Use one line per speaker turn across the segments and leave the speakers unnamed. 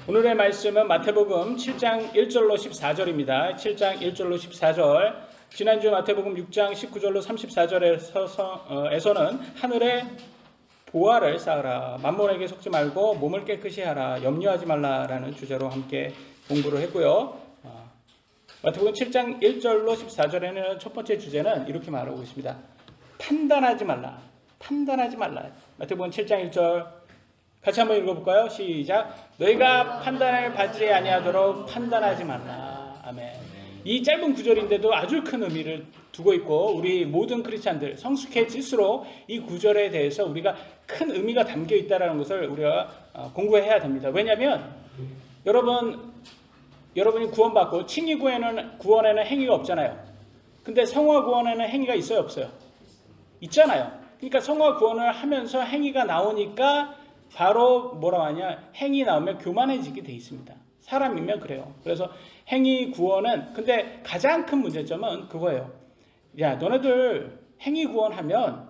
오늘의 말씀은 마태복음 7장 1절로 14절입니다. 7장 1절로 14절. 지난주 마태복음 6장 19절로 34절에서는 하늘에 보화를 쌓으라, 만몬에게 속지 말고 몸을 깨끗이 하라, 염려하지 말라라는 주제로 함께 공부를 했고요. 마태복음 7장 1절로 14절에는 첫 번째 주제는 이렇게 말하고 있습니다. 판단하지 말라. 판단하지 말라. 마태복음 7장 1절 같이 한번 읽어볼까요? 시작. 너희가 판단을 받지 아니하도록 판단하지 말라. 아멘. 이 짧은 구절인데도 아주 큰 의미를 두고 있고, 우리 모든 크리스찬들 성숙해질수록 이 구절에 대해서 우리가 큰 의미가 담겨 있다는 것을 우리가 공부해야 됩니다. 왜냐하면 여러분이 구원받고 칭의 구원에는 행위가 없잖아요. 근데 성화 구원에는 행위가 있어요, 없어요? 있잖아요. 그러니까 성화 구원을 하면서 행위가 나오니까 바로 뭐라고 하냐, 행위 나오면 교만해지게 돼 있습니다. 사람이면 그래요. 그래서 행위 구원은, 근데 가장 큰 문제점은 그거예요. 야, 너네들 행위 구원하면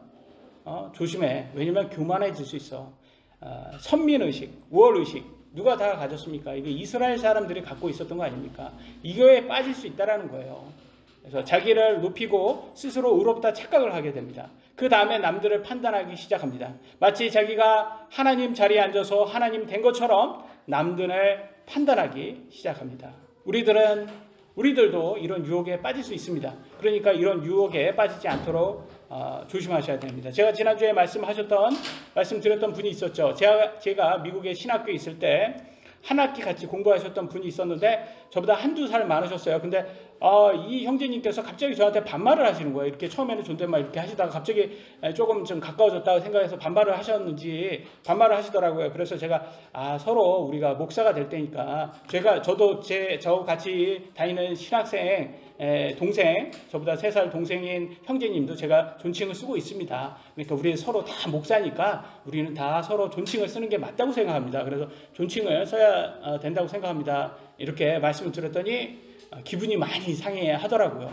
조심해. 왜냐면 교만해질 수 있어. 선민의식, 우월의식 누가 다 가졌습니까? 이게 이스라엘 사람들이 갖고 있었던 거 아닙니까? 이거에 빠질 수 있다는 거예요. 그래서 자기를 높이고 스스로 의롭다 착각을 하게 됩니다. 그 다음에 남들을 판단하기 시작합니다. 마치 자기가 하나님 자리에 앉아서 하나님 된 것처럼 남들을 판단하기 시작합니다. 우리들도 이런 유혹에 빠질 수 있습니다. 그러니까 이런 유혹에 빠지지 않도록 조심하셔야 됩니다. 제가 지난주에 말씀드렸던 분이 있었죠. 제가 미국에 신학교에 있을 때 한 학기 같이 공부하셨던 분이 있었는데 저보다 한두 살 많으셨어요. 근데 이 형제님께서 갑자기 저한테 반말을 하시는 거예요. 이렇게 처음에는 존댓말 이렇게 하시다가 갑자기 조금 좀 가까워졌다고 생각해서 반말을 하시더라고요. 그래서 제가 서로 우리가 목사가 될 때니까 저도 저 같이 다니는 신학생 동생, 저보다 3살 동생인 형제님도 제가 존칭을 쓰고 있습니다. 그러니까 우리 서로 다 목사니까 우리는 다 서로 존칭을 쓰는 게 맞다고 생각합니다. 그래서 존칭을 써야 된다고 생각합니다. 이렇게 말씀을 드렸더니 기분이 많이 상해 하더라고요.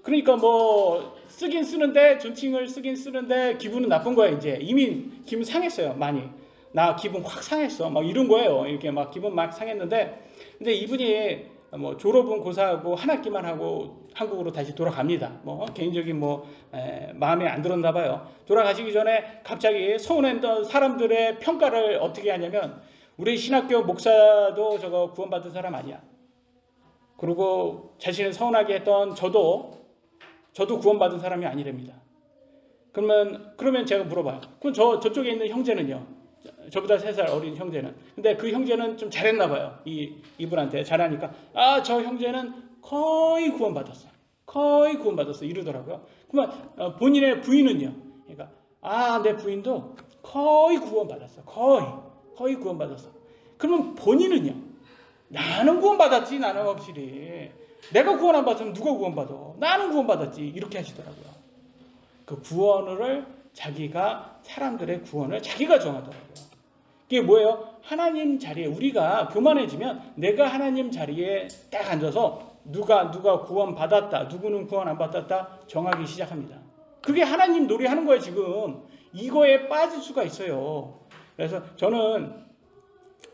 그러니까 뭐 존칭을 쓰긴 쓰는데 기분은 나쁜 거예요. 이제 이미 기분 상했어요. 많이. 나 기분 확 상했어. 막 이런 거예요. 이렇게 막 기분 막 상했는데, 근데 이분이 뭐 졸업은 고사하고 한 학기만 하고 한국으로 다시 돌아갑니다. 뭐 개인적인 마음에 안 들었나 봐요. 돌아가시기 전에 갑자기 서운했던 사람들의 평가를 어떻게 하냐면, 우리 신학교 목사도 저거 구원받은 사람 아니야. 그리고 자신을 서운하게 했던 저도 구원받은 사람이 아니랍니다. 그러면 제가 물어봐요. 그럼 저쪽에 있는 형제는요? 저보다 3살 어린 형제는. 근데 그 형제는 좀 잘했나 봐요. 이분한테 잘하니까 저 형제는 거의 구원받았어. 이러더라고요. 그러면 본인의 부인은요? 그러니까 내 부인도 거의 구원받았어. 거의 구원받았어. 그러면 본인은요? 나는 구원받았지. 나는 확실히. 내가 구원 안 받으면 누가 구원받아? 나는 구원받았지. 이렇게 하시더라고요. 그 구원을 사람들의 구원을 자기가 정하더라고요. 이게 뭐예요? 하나님 자리에, 우리가 교만해지면 내가 하나님 자리에 딱 앉아서 누가 구원 받았다, 누구는 구원 안 받았다 정하기 시작합니다. 그게 하나님 놀이하는 거예요, 지금. 이거에 빠질 수가 있어요. 그래서 저는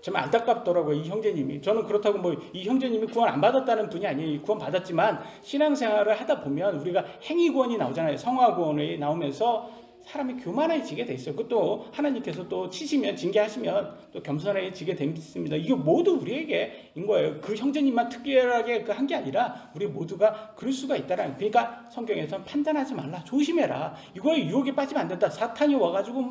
좀 안타깝더라고요, 이 형제님이. 저는 그렇다고 이 형제님이 구원 안 받았다는 분이 아니에요. 구원 받았지만 신앙생활을 하다 보면 우리가 행위 구원이 나오잖아요. 성화 구원이 나오면서 사람이 교만해지게 돼 있어요. 그것도 하나님께서 또 치시면, 징계하시면 또 겸손해지게 됩니다. 이게 모두 우리에게인 거예요. 그 형제님만 특별하게 한 게 아니라 우리 모두가 그럴 수가 있다라는. 그러니까 성경에서는 판단하지 말라, 조심해라. 이거에 유혹에 빠지면 안 된다. 사탄이 와가지고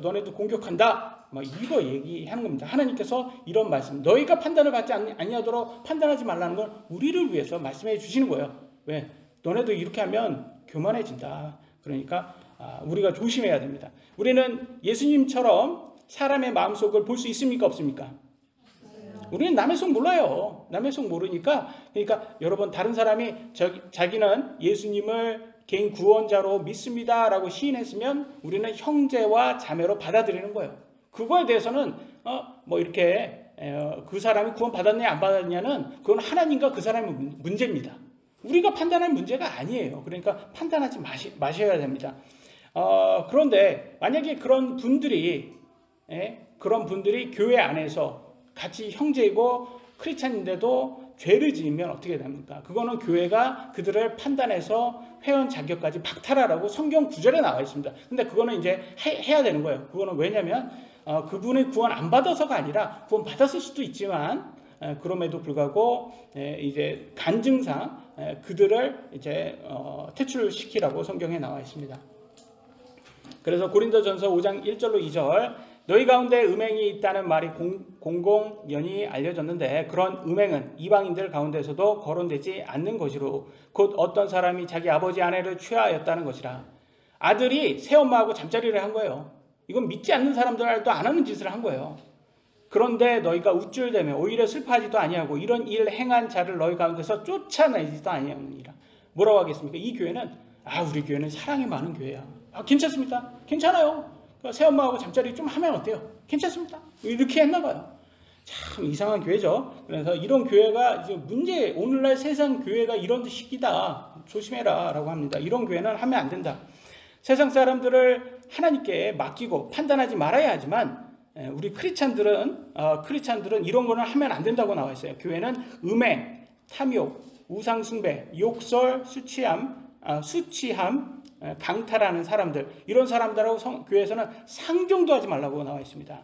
너네도 공격한다. 이거 얘기하는 겁니다. 하나님께서 이런 말씀, 너희가 판단을 받지 아니하도록 판단하지 말라는 건 우리를 위해서 말씀해 주시는 거예요. 왜? 너네도 이렇게 하면 교만해진다. 그러니까 우리가 조심해야 됩니다. 우리는 예수님처럼 사람의 마음속을 볼 수 있습니까? 없습니까? 우리는 남의 속 몰라요. 남의 속 모르니까. 그러니까 여러분, 다른 사람이 자기는 예수님을 개인 구원자로 믿습니다 라고 시인했으면 우리는 형제와 자매로 받아들이는 거예요. 그거에 대해서는 이렇게 그 사람이 구원 받았냐 안 받았냐는 그건 하나님과 그 사람의 문제입니다. 우리가 판단할 문제가 아니에요. 그러니까 판단하지 마셔야 됩니다. 그런데 만약에 그런 분들이 그런 분들이 교회 안에서 같이 형제이고 크리스찬인데도 죄를 지으면 어떻게 됩니까? 그거는 교회가 그들을 판단해서 회원 자격까지 박탈하라고 성경 구절에 나와 있습니다. 근데 그거는 이제 해야 되는 거예요. 그거는 왜냐면 그분의 구원 안 받아서가 아니라 구원 받았을 수도 있지만 그럼에도 불구하고 이제 간증상 그들을 이제 퇴출시키라고 성경에 나와 있습니다. 그래서 고린도전서 5장 1절로 2절 너희 가운데 음행이 있다는 말이 공공연히 알려졌는데 그런 음행은 이방인들 가운데서도 거론되지 않는 것이로 곧 어떤 사람이 자기 아버지 아내를 취하였다는 것이라. 아들이 새엄마하고 잠자리를 한 거예요. 이건 믿지 않는 사람들도 안 하는 짓을 한 거예요. 그런데 너희가 우쭐대며 오히려 슬퍼하지도 아니하고 이런 일 행한 자를 너희 가운데서 쫓아내지도 아니하느니라. 뭐라고 하겠습니까? 이 교회는 우리 교회는 사랑이 많은 교회야. 괜찮습니다. 괜찮아요. 새엄마하고 잠자리 좀 하면 어때요? 괜찮습니다. 이렇게 했나 봐요. 참 이상한 교회죠. 그래서 이런 교회가 이제 오늘날 세상 교회가 이런 식이다. 조심해라 라고 합니다. 이런 교회는 하면 안 된다. 세상 사람들을 하나님께 맡기고 판단하지 말아야 하지만 우리 크리스찬들은 이런 거는 하면 안 된다고 나와 있어요. 교회는 음행, 탐욕, 우상숭배, 욕설, 수치함, 강탈하는 사람들, 이런 사람들하고 교회에서는 상종도 하지 말라고 나와 있습니다.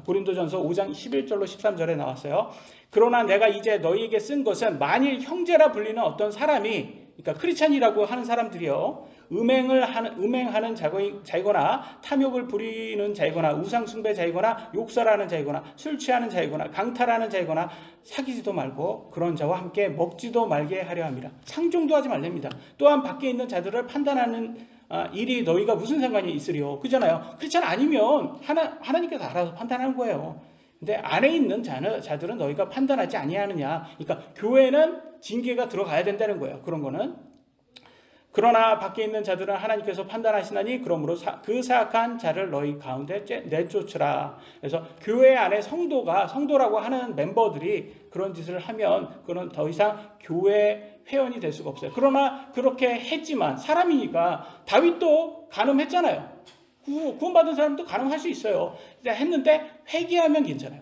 고린도전서 5장 11절로 13절에 나왔어요. 그러나 내가 이제 너희에게 쓴 것은 만일 형제라 불리는 어떤 사람이, 그러니까 크리스찬이라고 하는 사람들이요, 음행하는 자이거나 탐욕을 부리는 자이거나 우상숭배 자이거나 욕설하는 자이거나 술 취하는 자이거나 강탈하는 자이거나 사귀지도 말고 그런 자와 함께 먹지도 말게 하려 합니다. 상종도 하지 말랍니다. 또한 밖에 있는 자들을 판단하는 일이 너희가 무슨 상관이 있으리요? 그잖아요. 크리스찬 아니면 하나님께서 알아서 판단하는 거예요. 근데 안에 있는 자들은 너희가 판단하지 아니하느냐. 그러니까 교회는 징계가 들어가야 된다는 거예요. 그런 거는. 그러나 밖에 있는 자들은 하나님께서 판단하시나니 그러므로 그 사악한 자를 너희 가운데 내쫓으라. 그래서 교회 안에 성도라고 하는 멤버들이 그런 짓을 하면 그건 더 이상 교회 회원이 될 수가 없어요. 그러나 그렇게 했지만 사람이니까 다윗도 간음했잖아요. 구원받은 사람도 간음할 수 있어요. 했는데 회개하면 괜찮아요.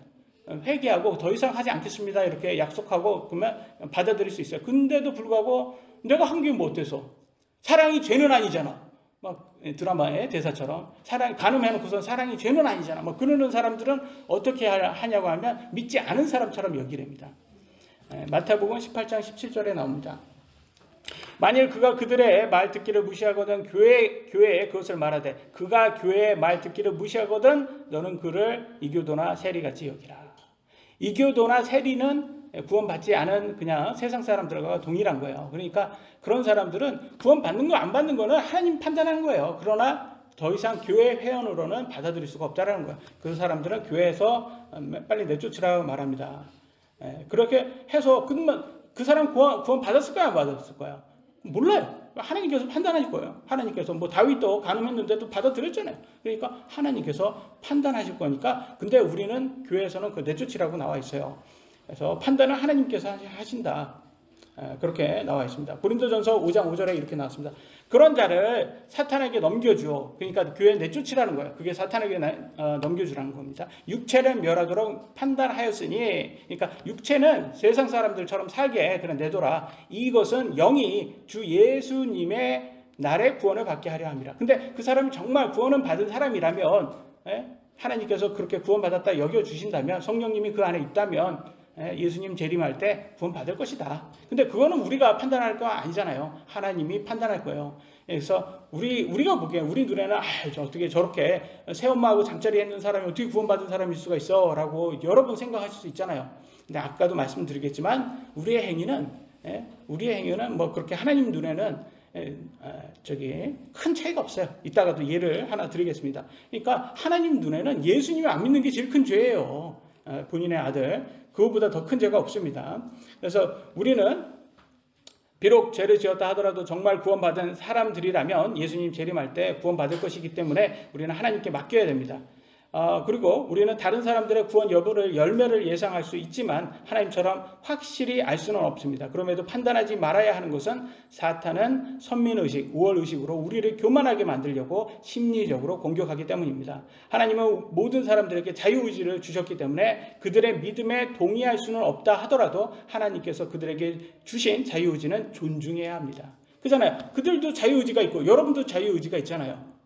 회개하고 더 이상 하지 않겠습니다 이렇게 약속하고 그러면 받아들일 수 있어요. 근데도 불구하고 내가 한 게 뭐 어때서? 사랑이 죄는 아니잖아. 막 드라마의 대사처럼 간음해놓고서 사랑이 죄는 아니잖아. 뭐 그러는 사람들은 어떻게 하냐고 하면 믿지 않은 사람처럼 여기랍니다. 마태복음 18장 17절에 나옵니다. 만일 그가 그들의 말 듣기를 무시하거든 교회에 그것을 말하되 그가 교회의 말 듣기를 무시하거든 너는 그를 이교도나 세리같이 여기라. 이교도나 세리는 구원받지 않은 그냥 세상 사람들과 동일한 거예요. 그러니까 그런 사람들은 구원받는 거 안 받는 거는 하나님 판단하는 거예요. 그러나 더 이상 교회 회원으로는 받아들일 수가 없다는 거예요. 그 사람들은 교회에서 빨리 내쫓으라고 말합니다. 그렇게 해서 그 사람 구원 받았을까요? 안 받았을까요? 몰라요. 하나님께서 판단하실 거예요. 하나님께서 다윗도 간음했는데도 받아들였잖아요. 그러니까 하나님께서 판단하실 거니까. 근데 우리는 교회에서는 그 내쫓으라고 나와 있어요. 그래서 판단은 하나님께서 하신다. 그렇게 나와 있습니다. 고린도전서 5장 5절에 이렇게 나왔습니다. 그런 자를 사탄에게 넘겨주어. 그러니까 교회 내쫓으라는 거예요. 그게 사탄에게 넘겨주라는 겁니다. 육체를 멸하도록 판단하였으니, 그러니까 육체는 세상 사람들처럼 살게 그냥 내둬라. 이것은 영이 주 예수님의 날의 구원을 받게 하려 합니다. 근데 그 사람이 정말 구원을 받은 사람이라면, 하나님께서 그렇게 구원받았다 여겨주신다면, 성령님이 그 안에 있다면 예수님 재림할 때 구원 받을 것이다. 근데 그거는 우리가 판단할 거 아니잖아요. 하나님이 판단할 거예요. 그래서 우리가 보기엔 우리 눈에는 어떻게 저렇게 새엄마하고 잠자리 했는 사람이 어떻게 구원받은 사람일 수가 있어 라고 여러 번 생각하실 수 있잖아요. 근데 아까도 말씀드리겠지만 우리의 행위는 뭐 그렇게 하나님 눈에는 큰 차이가 없어요. 이따가도 예를 하나 드리겠습니다. 그러니까 하나님 눈에는 예수님을 안 믿는 게 제일 큰 죄예요. 본인의 아들, 그것보다 더 큰 죄가 없습니다. 그래서 우리는 비록 죄를 지었다 하더라도 정말 구원받은 사람들이라면 예수님 재림할 때 구원받을 것이기 때문에 우리는 하나님께 맡겨야 됩니다. 그리고 우리는 다른 사람들의 구원 여부를 열매를 예상할 수 있지만 하나님처럼 확실히 알 수는 없습니다. 그럼에도 판단하지 말아야 하는 것은 사탄은 선민의식, 우월의식으로 우리를 교만하게 만들려고 심리적으로 공격하기 때문입니다. 하나님은 모든 사람들에게 자유의지를 주셨기 때문에 그들의 믿음에 동의할 수는 없다 하더라도 하나님께서 그들에게 주신 자유의지는 존중해야 합니다. 그잖아요. 그들도 자유의지가 있고 여러분도 자유의지가 있잖아요.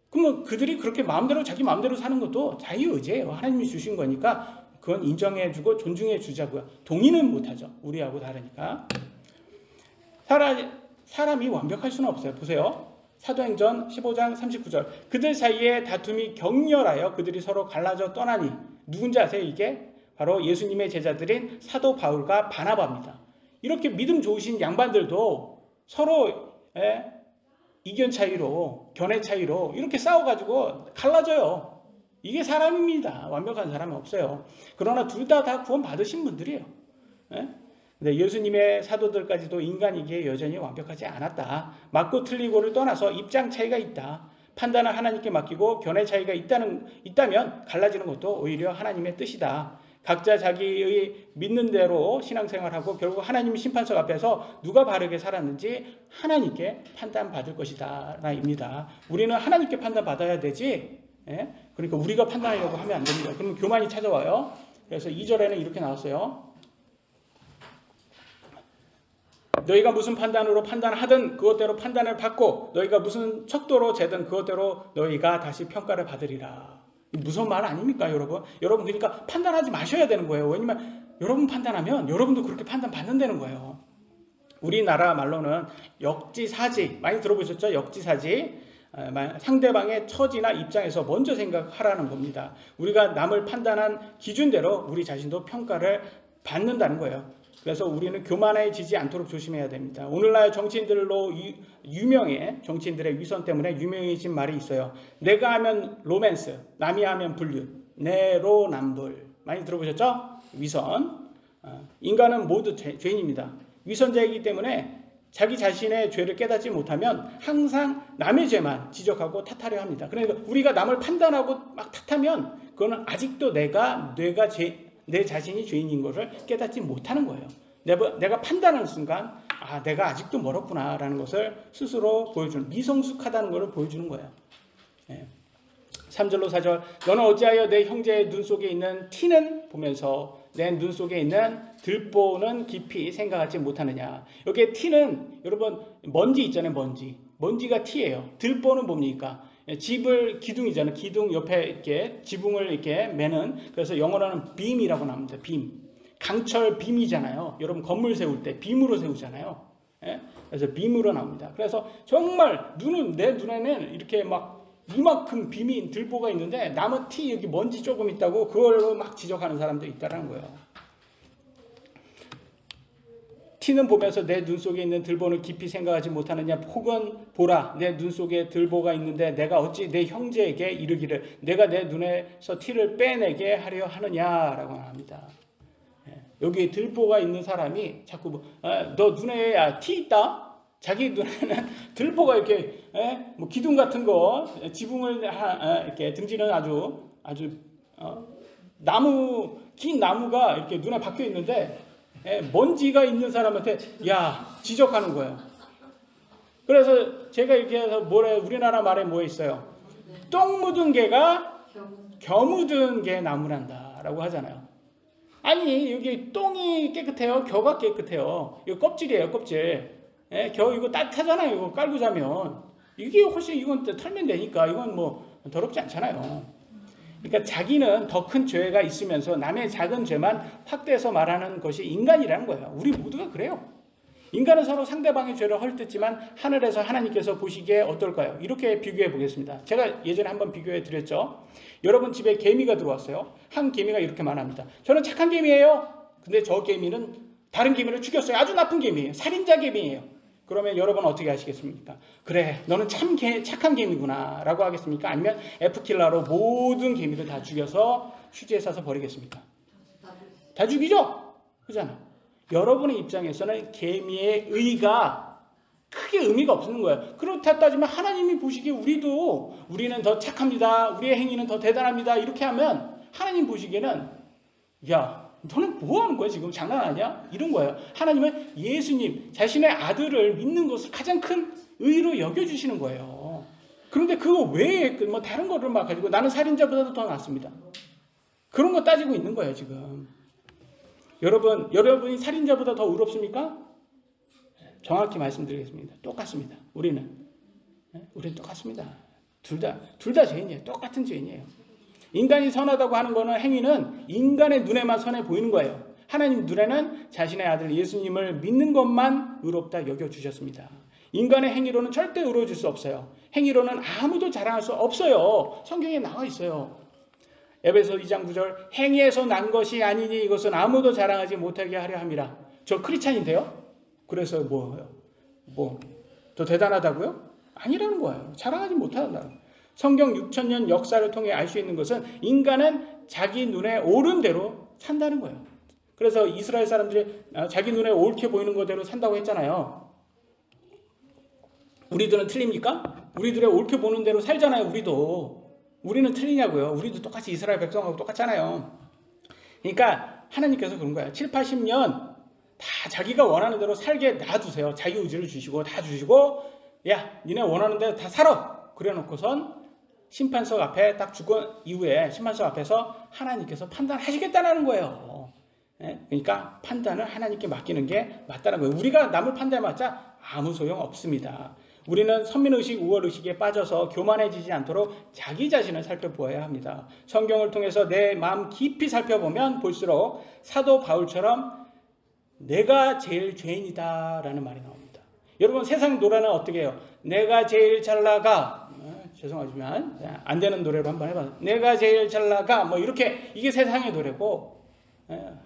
그러면 그들이 그렇게 마음대로 자기 마음대로 사는 것도 자유의지예요. 하나님이 주신 거니까 그건 인정해주고 존중해 주자고요. 동의는 못하죠. 우리하고 다르니까. 사람이 완벽할 수는 없어요. 보세요. 사도행전 15장 39절. 그들 사이에 다툼이 격렬하여 그들이 서로 갈라져 떠나니 누군지 아세요? 이게 바로 예수님의 제자들인 사도 바울과 바나바입니다. 이렇게 믿음 좋으신 양반들도 서로 이견 차이로, 견해 차이로 이렇게 싸워가지고 갈라져요. 이게 사람입니다. 완벽한 사람은 없어요. 그러나 둘 다 구원 받으신 분들이에요. 근데 예수님의 사도들까지도 인간이기에 여전히 완벽하지 않았다. 맞고 틀리고를 떠나서 입장 차이가 있다. 판단을 하나님께 맡기고 견해 차이가 있다면 갈라지는 것도 오히려 하나님의 뜻이다. 각자 자기의 믿는 대로 신앙생활하고 결국 하나님 심판석 앞에서 누가 바르게 살았는지 하나님께 판단받을 것이다 라입니다. 우리는 하나님께 판단받아야 되지, 그러니까 우리가 판단하려고 하면 안 됩니다. 그러면 교만이 찾아와요. 그래서 2절에는 이렇게 나왔어요. 너희가 무슨 판단으로 판단하든 그것대로 판단을 받고 너희가 무슨 척도로 재든 그것대로 너희가 다시 평가를 받으리라. 무서운 말 아닙니까, 여러분? 여러분, 그러니까 판단하지 마셔야 되는 거예요. 왜냐면 여러분 판단하면 여러분도 그렇게 판단받는다는 거예요. 우리나라 말로는 역지사지, 많이 들어보셨죠? 역지사지. 상대방의 처지나 입장에서 먼저 생각하라는 겁니다. 우리가 남을 판단한 기준대로 우리 자신도 평가를 받는다는 거예요. 그래서 우리는 교만해지지 않도록 조심해야 됩니다. 오늘날 정치인들로 유명해, 정치인들의 위선 때문에 유명해진 말이 있어요. 내가 하면 로맨스, 남이 하면 불륜, 내로남불. 많이 들어보셨죠? 위선. 인간은 모두 죄인입니다. 위선자이기 때문에 자기 자신의 죄를 깨닫지 못하면 항상 남의 죄만 지적하고 탓하려 합니다. 그러니까 우리가 남을 판단하고 막 탓하면 그거는 아직도 내 자신이 죄인인 것을 깨닫지 못하는 거예요. 내가 판단하는 순간 내가 아직도 멀었구나 라는 것을 스스로 보여주는, 미성숙하다는 것을 보여주는 거예요. 3절로 4절. 너는 어찌하여 내 형제의 눈 속에 있는 티는 보면서 내 눈 속에 있는 들보는 깊이 생각하지 못하느냐. 여기에 티는 여러분 먼지 있잖아요. 먼지가 티예요. 들보는 뭡니까? 집을 기둥이잖아요. 기둥 옆에 이렇게 지붕을 이렇게 매는, 그래서 영어로는 빔이라고 나옵니다. 빔. 강철 빔이잖아요. 여러분 건물 세울 때 빔으로 세우잖아요. 그래서 빔으로 나옵니다. 그래서 정말 내 눈에는 이렇게 막 이만큼 빔이 들보가 있는데 남은 티 여기 먼지 조금 있다고 그걸로 막 지적하는 사람도 있다는 거예요. 티는 보면서 내 눈 속에 있는 들보는 깊이 생각하지 못하느냐. 혹은 보라, 내 눈 속에 들보가 있는데 내가 어찌 내 형제에게 이르기를 내가 내 눈에서 티를 빼내게 하려 하느냐라고 합니다. 여기 들보가 있는 사람이 자꾸 너 눈에 티 있다? 자기 눈에는 들보가 이렇게 뭐 기둥 같은 거 지붕을 이렇게 등지는 아주 긴 나무가 이렇게 눈에 박혀 있는데 먼지가 있는 사람한테 지적하는 거예요. 그래서 제가 이렇게 해서 우리나라 말에 뭐 있어요? 똥 묻은 개가 겨 묻은 개 나무란다 라고 하잖아요. 아니 여기 똥이 깨끗해요? 겨가 깨끗해요? 이거 껍질이에요, 껍질. 겨우 이거 따뜻하잖아요. 이거 깔고 자면 이게 훨씬 이건 털면 되니까 이건 뭐 더럽지 않잖아요. 그러니까 자기는 더 큰 죄가 있으면서 남의 작은 죄만 확대해서 말하는 것이 인간이라는 거예요. 우리 모두가 그래요. 인간은 서로 상대방의 죄를 헐뜯지만 하늘에서 하나님께서 보시기에 어떨까요? 이렇게 비교해 보겠습니다. 제가 예전에 한번 비교해 드렸죠. 여러분 집에 개미가 들어왔어요. 한 개미가 이렇게 말합니다. 저는 착한 개미예요. 근데 저 개미는 다른 개미를 죽였어요. 아주 나쁜 개미예요. 살인자 개미예요. 그러면 여러분 어떻게 하시겠습니까? 그래, 너는 참 착한 개미구나 라고 하겠습니까? 아니면 F킬러로 모든 개미를 다 죽여서 휴지에 싸서 버리겠습니까? 다 죽이죠? 그잖아. 여러분의 입장에서는 개미의 의가 크게 의미가 없는 거예요. 그렇다 따지면 하나님이 보시기에 우리는 더 착합니다. 우리의 행위는 더 대단합니다. 이렇게 하면 하나님 보시기에는 야, 너는 뭐 하는 거야 지금 장난하냐? 이런 거예요. 하나님은 예수님 자신의 아들을 믿는 것을 가장 큰 의로 여겨주시는 거예요. 그런데 그거 외에 뭐 다른 거를 막 가지고 나는 살인자보다도 더 낫습니다. 그런 거 따지고 있는 거예요 지금. 여러분이 살인자보다 더 의롭습니까? 정확히 말씀드리겠습니다. 똑같습니다. 우리는 똑같습니다. 둘 다 죄인이에요. 똑같은 죄인이에요. 인간이 선하다고 하는 거는 행위는 인간의 눈에만 선해 보이는 거예요. 하나님 눈에는 자신의 아들 예수님을 믿는 것만 의롭다 여겨주셨습니다. 인간의 행위로는 절대 의로워질 수 없어요. 행위로는 아무도 자랑할 수 없어요. 성경에 나와 있어요. 에베소 2장 9절 행위에서 난 것이 아니니 이것은 아무도 자랑하지 못하게 하려 함이라. 저 크리스찬인데요? 그래서 더 대단하다고요? 아니라는 거예요. 자랑하지 못한다. 성경 6,000년 역사를 통해 알 수 있는 것은 인간은 자기 눈에 옳은 대로 산다는 거예요. 그래서 이스라엘 사람들이 자기 눈에 옳게 보이는 것대로 산다고 했잖아요. 우리들은 틀립니까? 우리들의 옳게 보는 대로 살잖아요. 우리는 틀리냐고요. 우리도 똑같이 이스라엘 백성하고 똑같잖아요. 그러니까 하나님께서 그런 거예요. 7, 80년 다 자기가 원하는 대로 살게 놔두세요. 자유의지를 주시고 다 주시고 야 니네 원하는 대로 다 살아. 그래놓고선 심판석 앞에 딱 죽은 이후에 심판석 앞에서 하나님께서 판단하시겠다는 거예요. 그러니까 판단을 하나님께 맡기는 게 맞다는 거예요. 우리가 남을 판단해봤자 아무 소용 없습니다. 우리는 선민의식, 우월의식에 빠져서 교만해지지 않도록 자기 자신을 살펴보아야 합니다. 성경을 통해서 내 마음 깊이 살펴보면 볼수록 사도 바울처럼 내가 제일 죄인이다 라는 말이 나옵니다. 여러분 세상 노래는 어떻게 해요? 내가 제일 잘 나가 죄송하지만 안 되는 노래로 한번 해봐요. 내가 제일 잘 나가 이렇게 이게 세상의 노래고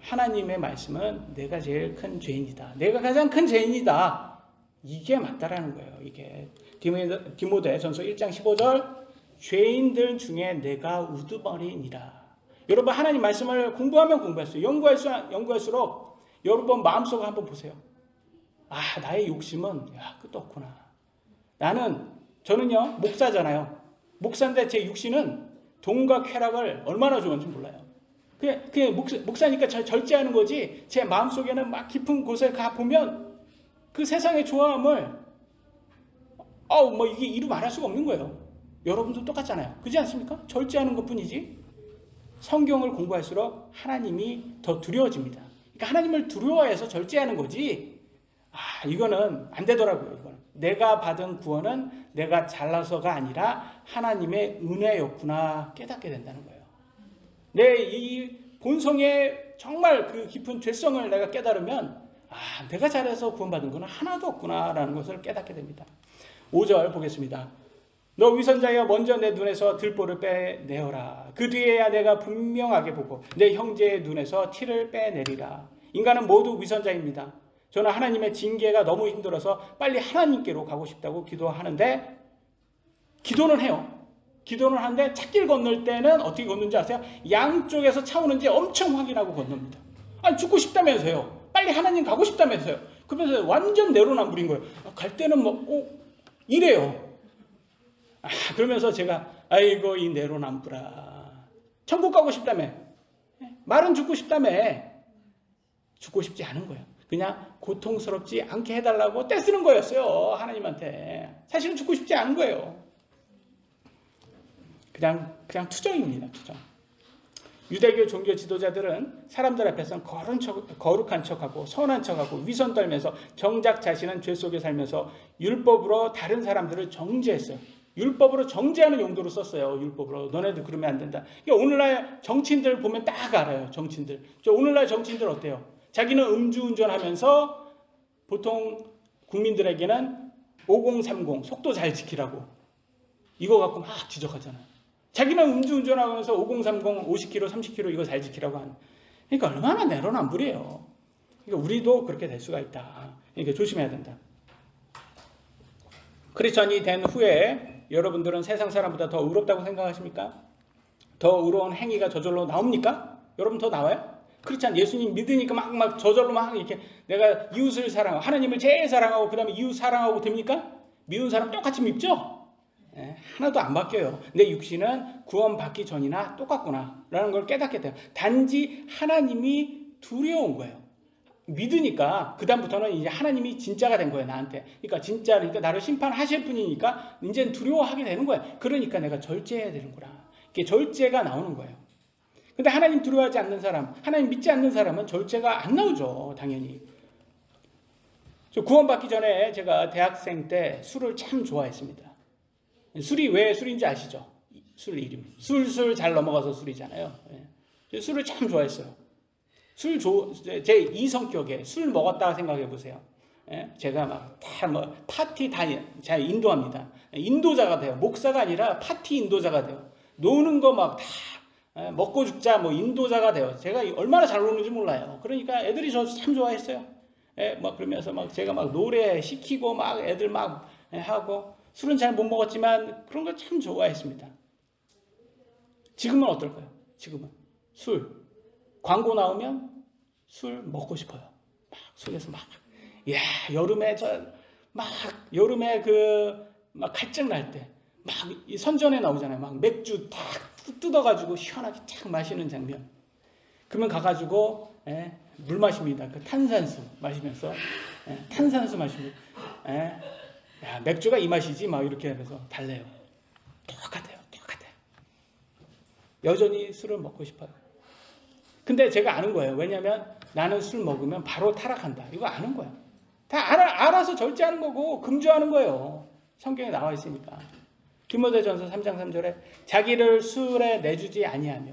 하나님의 말씀은 내가 제일 큰 죄인이다. 내가 가장 큰 죄인이다. 이게 맞다라는 거예요. 이게 디모데전서 1장 15절 죄인들 중에 내가 우두머리니라. 여러분 하나님 말씀을 공부하면 공부했어요. 연구할수록 여러분 마음속을 한번 보세요. 나의 욕심은 끝도 없구나. 저는요 목사잖아요. 목사인데 제 육신은 돈과 쾌락을 얼마나 좋아하는지 몰라요. 그냥 목사니까 절제하는 거지. 제 마음속에는 막 깊은 곳에 가보면 그 세상의 좋아함을 이게 이루 말할 수가 없는 거예요. 여러분도 똑같잖아요. 그렇지 않습니까? 절제하는 것뿐이지. 성경을 공부할수록 하나님이 더 두려워집니다. 그러니까 하나님을 두려워해서 절제하는 거지. 이거는 안 되더라고요. 이거는. 내가 받은 구원은 내가 잘나서가 아니라 하나님의 은혜였구나 깨닫게 된다는 거예요. 내 이 본성의 정말 그 깊은 죄성을 내가 깨달으면 내가 잘해서 구원받은 건 하나도 없구나라는 것을 깨닫게 됩니다. 5절 보겠습니다. 너 위선자여 먼저 내 눈에서 들보를 빼내어라. 그 뒤에야 내가 분명하게 보고 내 형제의 눈에서 티를 빼내리라. 인간은 모두 위선자입니다. 저는 하나님의 징계가 너무 힘들어서 빨리 하나님께로 가고 싶다고 기도하는데 기도는 해요. 기도는 하는데 찻길 건널 때는 어떻게 걷는지 아세요? 양쪽에서 차 오는지 엄청 확인하고 건넙니다. 죽고 싶다면서요. 빨리 하나님 가고 싶다면서요. 그러면서 완전 내로남불인 거예요. 갈 때는 이래요. 그러면서 제가 아이고 이 내로남불아. 천국 가고 싶다며. 말은 죽고 싶다며. 죽고 싶지 않은 거예요. 그냥 고통스럽지 않게 해달라고 떼쓰는 거였어요. 하나님한테. 사실은 죽고 싶지 않은 거예요. 그냥 투정입니다. 투정. 유대교 종교 지도자들은 사람들 앞에서는 거룩한 척하고 선한 척하고 위선 떨면서 정작 자신은 죄 속에 살면서 율법으로 다른 사람들을 정죄했어요. 율법으로 정죄하는 용도로 썼어요. 율법으로. 너네들 그러면 안 된다. 그러니까 오늘날 정치인들 보면 딱 알아요. 정치인들. 오늘날 정치인들 어때요? 자기는 음주운전하면서 보통 국민들에게는 5030 속도 잘 지키라고 이거 갖고 막 지적하잖아요. 자기는 음주운전하면서 5030 50km 30km 이거 잘 지키라고 하는. 그러니까 얼마나 내로남불이에요. 그러니까 우리도 그렇게 될 수가 있다. 그러니까 조심해야 된다. 크리스천이 된 후에 여러분들은 세상 사람보다 더 의롭다고 생각하십니까? 더 의로운 행위가 저절로 나옵니까? 여러분 더 나와요? 그렇지 않아요? 예수님 믿으니까 막 저절로 막 이렇게 내가 이웃을 사랑하고 하나님을 제일 사랑하고 그 다음에 이웃 사랑하고 됩니까? 미운 사람 똑같이 밉죠? 예, 하나도 안 바뀌어요. 내 육신은 구원받기 전이나 똑같구나 라는 걸 깨닫게 돼요. 단지 하나님이 두려운 거예요. 믿으니까 그 다음부터는 이제 하나님이 진짜가 된 거예요. 나한테. 그러니까 진짜니까 나를 심판하실 분이니까 이제는 두려워하게 되는 거예요. 그러니까 내가 절제해야 되는구나. 이게 절제가 나오는 거예요. 근데 하나님 두려워하지 않는 사람, 하나님 믿지 않는 사람은 절제가 안 나오죠. 당연히. 구원받기 전에 제가 대학생 때 술을 참 좋아했습니다. 술이 왜 술인지 아시죠? 술 이름이. 술술 잘 넘어가서 술이잖아요. 술을 참 좋아했어요. 제 이 성격에 술 먹었다 생각해 보세요. 제가 막 다 뭐 파티 다 잘 인도합니다. 인도자가 돼요. 목사가 아니라 파티 인도자가 돼요. 노는 거 막 다 먹고 죽자 뭐 인도자가 돼요. 제가 얼마나 잘 노는지 몰라요. 그러니까 애들이 저 참 좋아했어요. 막 그러면서 막 제가 막 노래 시키고 막 애들 막 하고 술은 잘 못 먹었지만 그런 걸 참 좋아했습니다. 지금은 어떨까요? 지금은 술 광고 나오면 술 먹고 싶어요. 막 속에서 막 야 여름에 여름에 막 갈증 날 때 막 선전에 나오잖아요. 막 맥주 딱 뜯어가지고 시원하게 쫙 마시는 장면. 그러면 가가지고 물 마십니다. 그 탄산수 마시면서 탄산수 마시고 야 맥주가 이 맛이지 막 이렇게 하면서 달래요. 똑같아요. 여전히 술을 먹고 싶어요. 근데 제가 아는 거예요. 왜냐하면 나는 술 먹으면 바로 타락한다. 이거 아는 거야. 다 알아서 절제하는 거고 금주하는 거예요. 성경에 나와 있으니까. 디모데전서 3장 3절에 자기를 술에 내주지 아니하며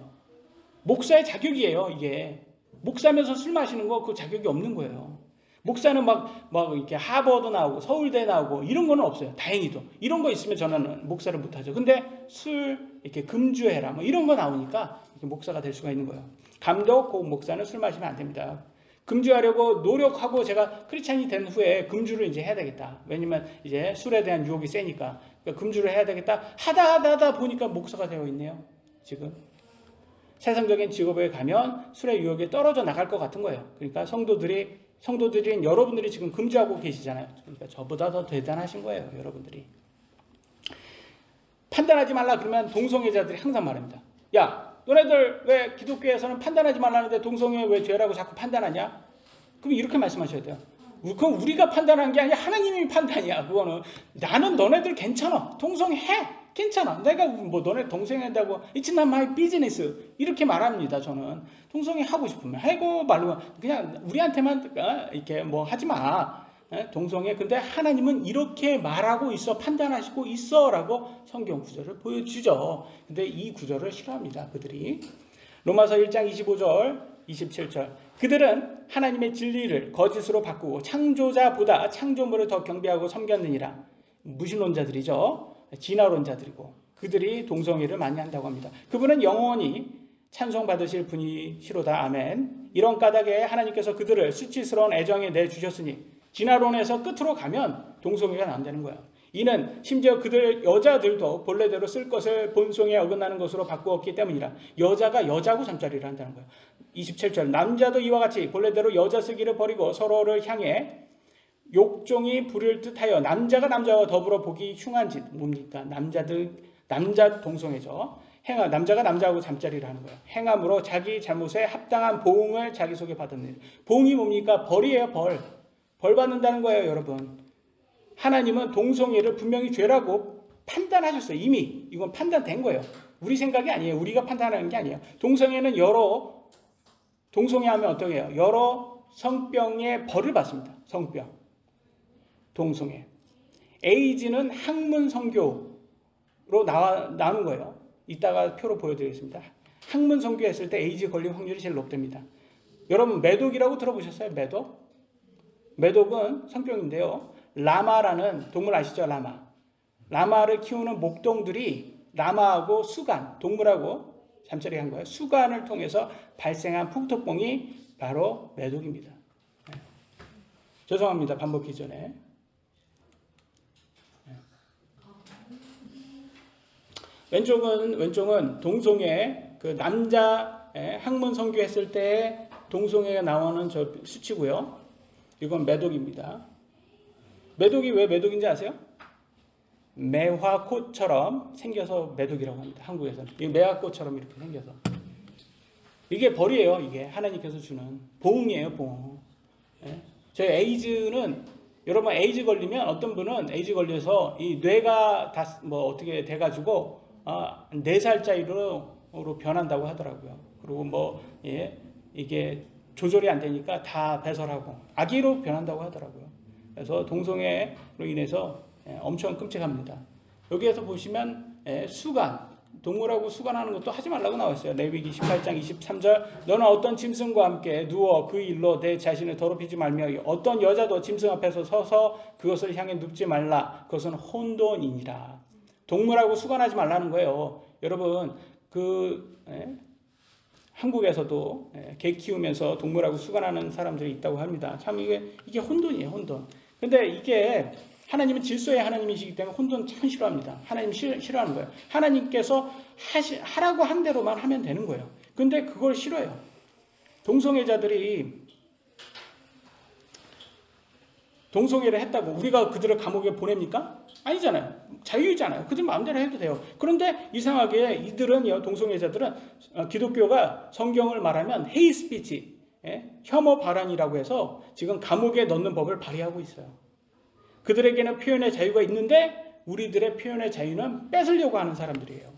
목사의 자격이에요. 이게 목사면서 술 마시는 거 그 자격이 없는 거예요. 목사는 막 이렇게 하버드 나오고 서울대 나오고 이런 거는 없어요. 다행히도 이런 거 있으면 저는 목사를 못하죠. 근데 술 이렇게 금주해라 뭐 이런 거 나오니까 목사가 될 수가 있는 거예요. 감독, 고 목사는 술 마시면 안 됩니다. 금주하려고 노력하고 제가 크리스찬이 된 후에 금주를 이제 해야 되겠다. 왜냐면 이제 술에 대한 유혹이 세니까 그러니까 금주를 해야 되겠다. 하다 보니까 목사가 되어 있네요. 지금 세상적인 직업에 가면 술의 유혹에 떨어져 나갈 것 같은 거예요. 그러니까 성도들인 여러분들이 지금 금주하고 계시잖아요. 그러니까 저보다 더 대단하신 거예요. 여러분들이. 판단하지 말라 그러면 동성애자들이 항상 말합니다. 야 너네들 왜 기독교에서는 판단하지 말라는데 동성애 왜 죄라고 자꾸 판단하냐? 그럼 이렇게 말씀하셔야 돼요. 그건 우리가 판단한 게 아니라 하나님이 판단이야. 그거는 나는 너네들 괜찮아. 동성애 해. 괜찮아. 내가 뭐 너네 동성애한다고 It's not my business 이렇게 말합니다. 저는 동성애 하고 싶으면 하고 말고 그냥 우리한테만 이렇게 뭐 하지 마. 동성애. 근데 하나님은 이렇게 말하고 있어. 판단하시고 있어라고 성경 구절을 보여주죠. 근데 이 구절을 싫어합니다. 그들이. 로마서 1장 25절 27절 그들은 하나님의 진리를 거짓으로 바꾸고 창조자보다 창조물을 더 경배하고 섬겼느니라. 무신론자들이죠. 진화론자들이고 그들이 동성애를 많이 한다고 합니다. 그분은 영원히 찬송받으실 분이시로다. 아멘. 이런 까닭에 하나님께서 그들을 수치스러운 애정에 내주셨으니 진화론에서 끝으로 가면 동성애가 나온다는 거예요. 이는 심지어 그들 여자들도 본래대로 쓸 것을 본성에 어긋나는 것으로 바꾸었기 때문이라. 여자가 여자고 잠자리를 한다는 거예요. 27절 남자도 이와 같이 본래대로 여자 쓰기를 버리고 서로를 향해 욕종이 부릴 듯하여 남자가 남자와 더불어 보기 흉한 짓. 뭡니까? 남자 동성애죠. 남자가 남자하고 잠자리를 하는 거예요. 행함으로 자기 잘못에 합당한 보응을 자기 속에 받는 일. 보응이 뭡니까? 벌이에요. 벌 받는다는 거예요. 여러분. 하나님은 동성애를 분명히 죄라고 판단하셨어요. 이미 이건 판단된 거예요. 우리 생각이 아니에요. 우리가 판단하는 게 아니에요. 동성애는 동성애하면 어떻게 해요? 여러 성병의 벌을 받습니다. 성병. 동성애. 에이즈는 학문 선교로 나오는 거예요. 이따가 표로 보여드리겠습니다. 학문 선교했을 때 에이즈 걸릴 확률이 제일 높답니다. 여러분 매독이라고 들어보셨어요? 매독은 성병인데요. 라마라는 동물 아시죠? 라마를 키우는 목동들이 라마하고 수간, 동물하고 잠자리 한 거예요. 수간을 통해서 발생한 풍토병이 바로 매독입니다. 죄송합니다. 반복하기 전에. 왼쪽은 동성애, 그 남자 학문 선교했을 때 동성애가 나오는 저 수치고요. 이건 매독입니다. 매독이 왜 매독인지 아세요? 매화꽃처럼 생겨서 매독이라고 합니다. 한국에서는. 이 매화꽃처럼 이렇게 생겨서. 이게 벌이에요. 이게 하나님께서 주는 보응이에요. 보응. 예? 저희 에이즈는 여러분 에이즈 걸리면 어떤 분은 에이즈 걸려서 이 뇌가 다 뭐 어떻게 돼가지고 4살짜리로 변한다고 하더라고요. 그리고 뭐 예, 이게 조절이 안 되니까 다 배설하고 아기로 변한다고 하더라고요. 그래서 동성애로 인해서 엄청 끔찍합니다. 여기에서 보시면 수간, 동물하고 수간하는 것도 하지 말라고 나와 있어요. 레위기 18장 23절 너는 어떤 짐승과 함께 누워 그 일로 내 자신을 더럽히지 말며 어떤 여자도 짐승 앞에서 서서 그것을 향해 눕지 말라. 그것은 혼돈이니라. 동물하고 수간하지 말라는 거예요. 여러분 한국에서도 개 키우면서 동물하고 수간하는 사람들이 있다고 합니다. 참 이게 혼돈이에요. 혼돈. 근데 이게 하나님은 질서의 하나님이시기 때문에 혼돈 참 싫어합니다. 하나님 싫어하는 거예요. 하나님께서 하라고 한 대로만 하면 되는 거예요. 근데 그걸 싫어해요. 동성애자들이 동성애를 했다고 우리가 그들을 감옥에 보냅니까? 아니잖아요. 자유이잖아요. 그들 마음대로 해도 돼요. 그런데 이상하게 이들은 동성애자들은 기독교가 성경을 말하면 헤이 스피치, 혐오 발언이라고 해서 지금 감옥에 넣는 법을 발휘하고 있어요. 그들에게는 표현의 자유가 있는데 우리들의 표현의 자유는 뺏으려고 하는 사람들이에요.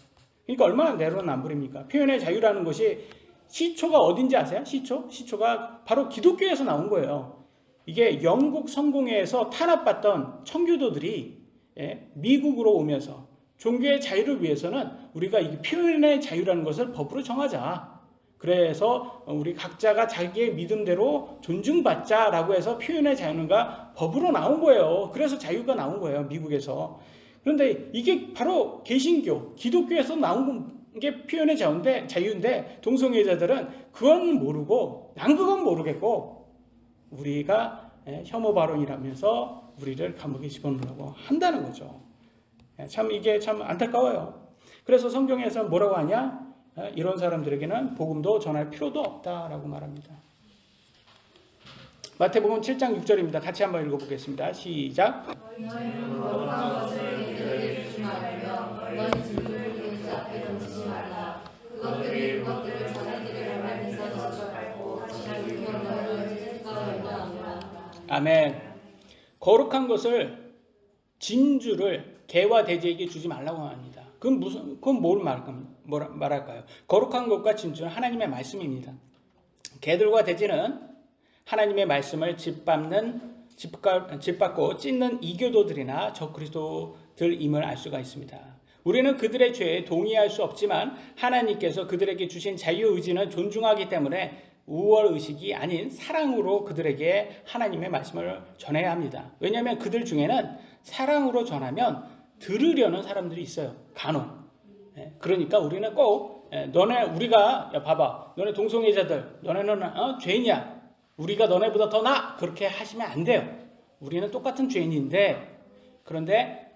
그러니까 얼마나 내로남불입니까? 표현의 자유라는 것이 시초가 어딘지 아세요? 시초가 바로 기독교에서 나온 거예요. 이게 영국 성공회에서 탄압받던 청교도들이 미국으로 오면서 종교의 자유를 위해서는 우리가 이 표현의 자유라는 것을 법으로 정하자. 그래서 우리 각자가 자기의 믿음대로 존중받자라고 해서 표현의 자유가 법으로 나온 거예요. 그래서 자유가 나온 거예요. 미국에서. 그런데 이게 바로 개신교, 기독교에서 나온 게 표현의 자유인데 동성애자들은 그건 모르고 난 그건 모르겠고 우리가 혐오 발언이라면서 우리를 감옥에 집어넣으려고 한다는 거죠. 참 이게 참 안타까워요. 그래서 성경에서 뭐라고 하냐? 이런 사람들에게는 복음도 전할 필요도 없다라고 말합니다. 마태복음 7장 6절입니다. 같이 한번 읽어보겠습니다. 시작.
너희는 거룩한 것을 이들에게 주지 말며 너희 증거를 그들 앞에 던지지 말라. 그것들이 그것들을 자기들의 말에서 젖어 밟고 하시는 일로 너희를 뜻과 연단하노라.
아멘. 거룩한 것을 진주를 개와 돼지에게 주지 말라고 합니다. 그건 뭘 말할까요? 거룩한 것과 진주는 하나님의 말씀입니다. 개들과 돼지는 하나님의 말씀을 짓밟고 찢는 이교도들이나 적그리스도들임을 알 수가 있습니다. 우리는 그들의 죄에 동의할 수 없지만 하나님께서 그들에게 주신 자유의지는 존중하기 때문에 우월의식이 아닌 사랑으로 그들에게 하나님의 말씀을 전해야 합니다. 왜냐하면 그들 중에는 사랑으로 전하면 들으려는 사람들이 있어요. 간혹. 그러니까 우리는 꼭 우리가 봐봐. 너네 동성애자들 너네는 죄인이야. 우리가 너네보다 더 나아. 그렇게 하시면 안 돼요. 우리는 똑같은 죄인인데 그런데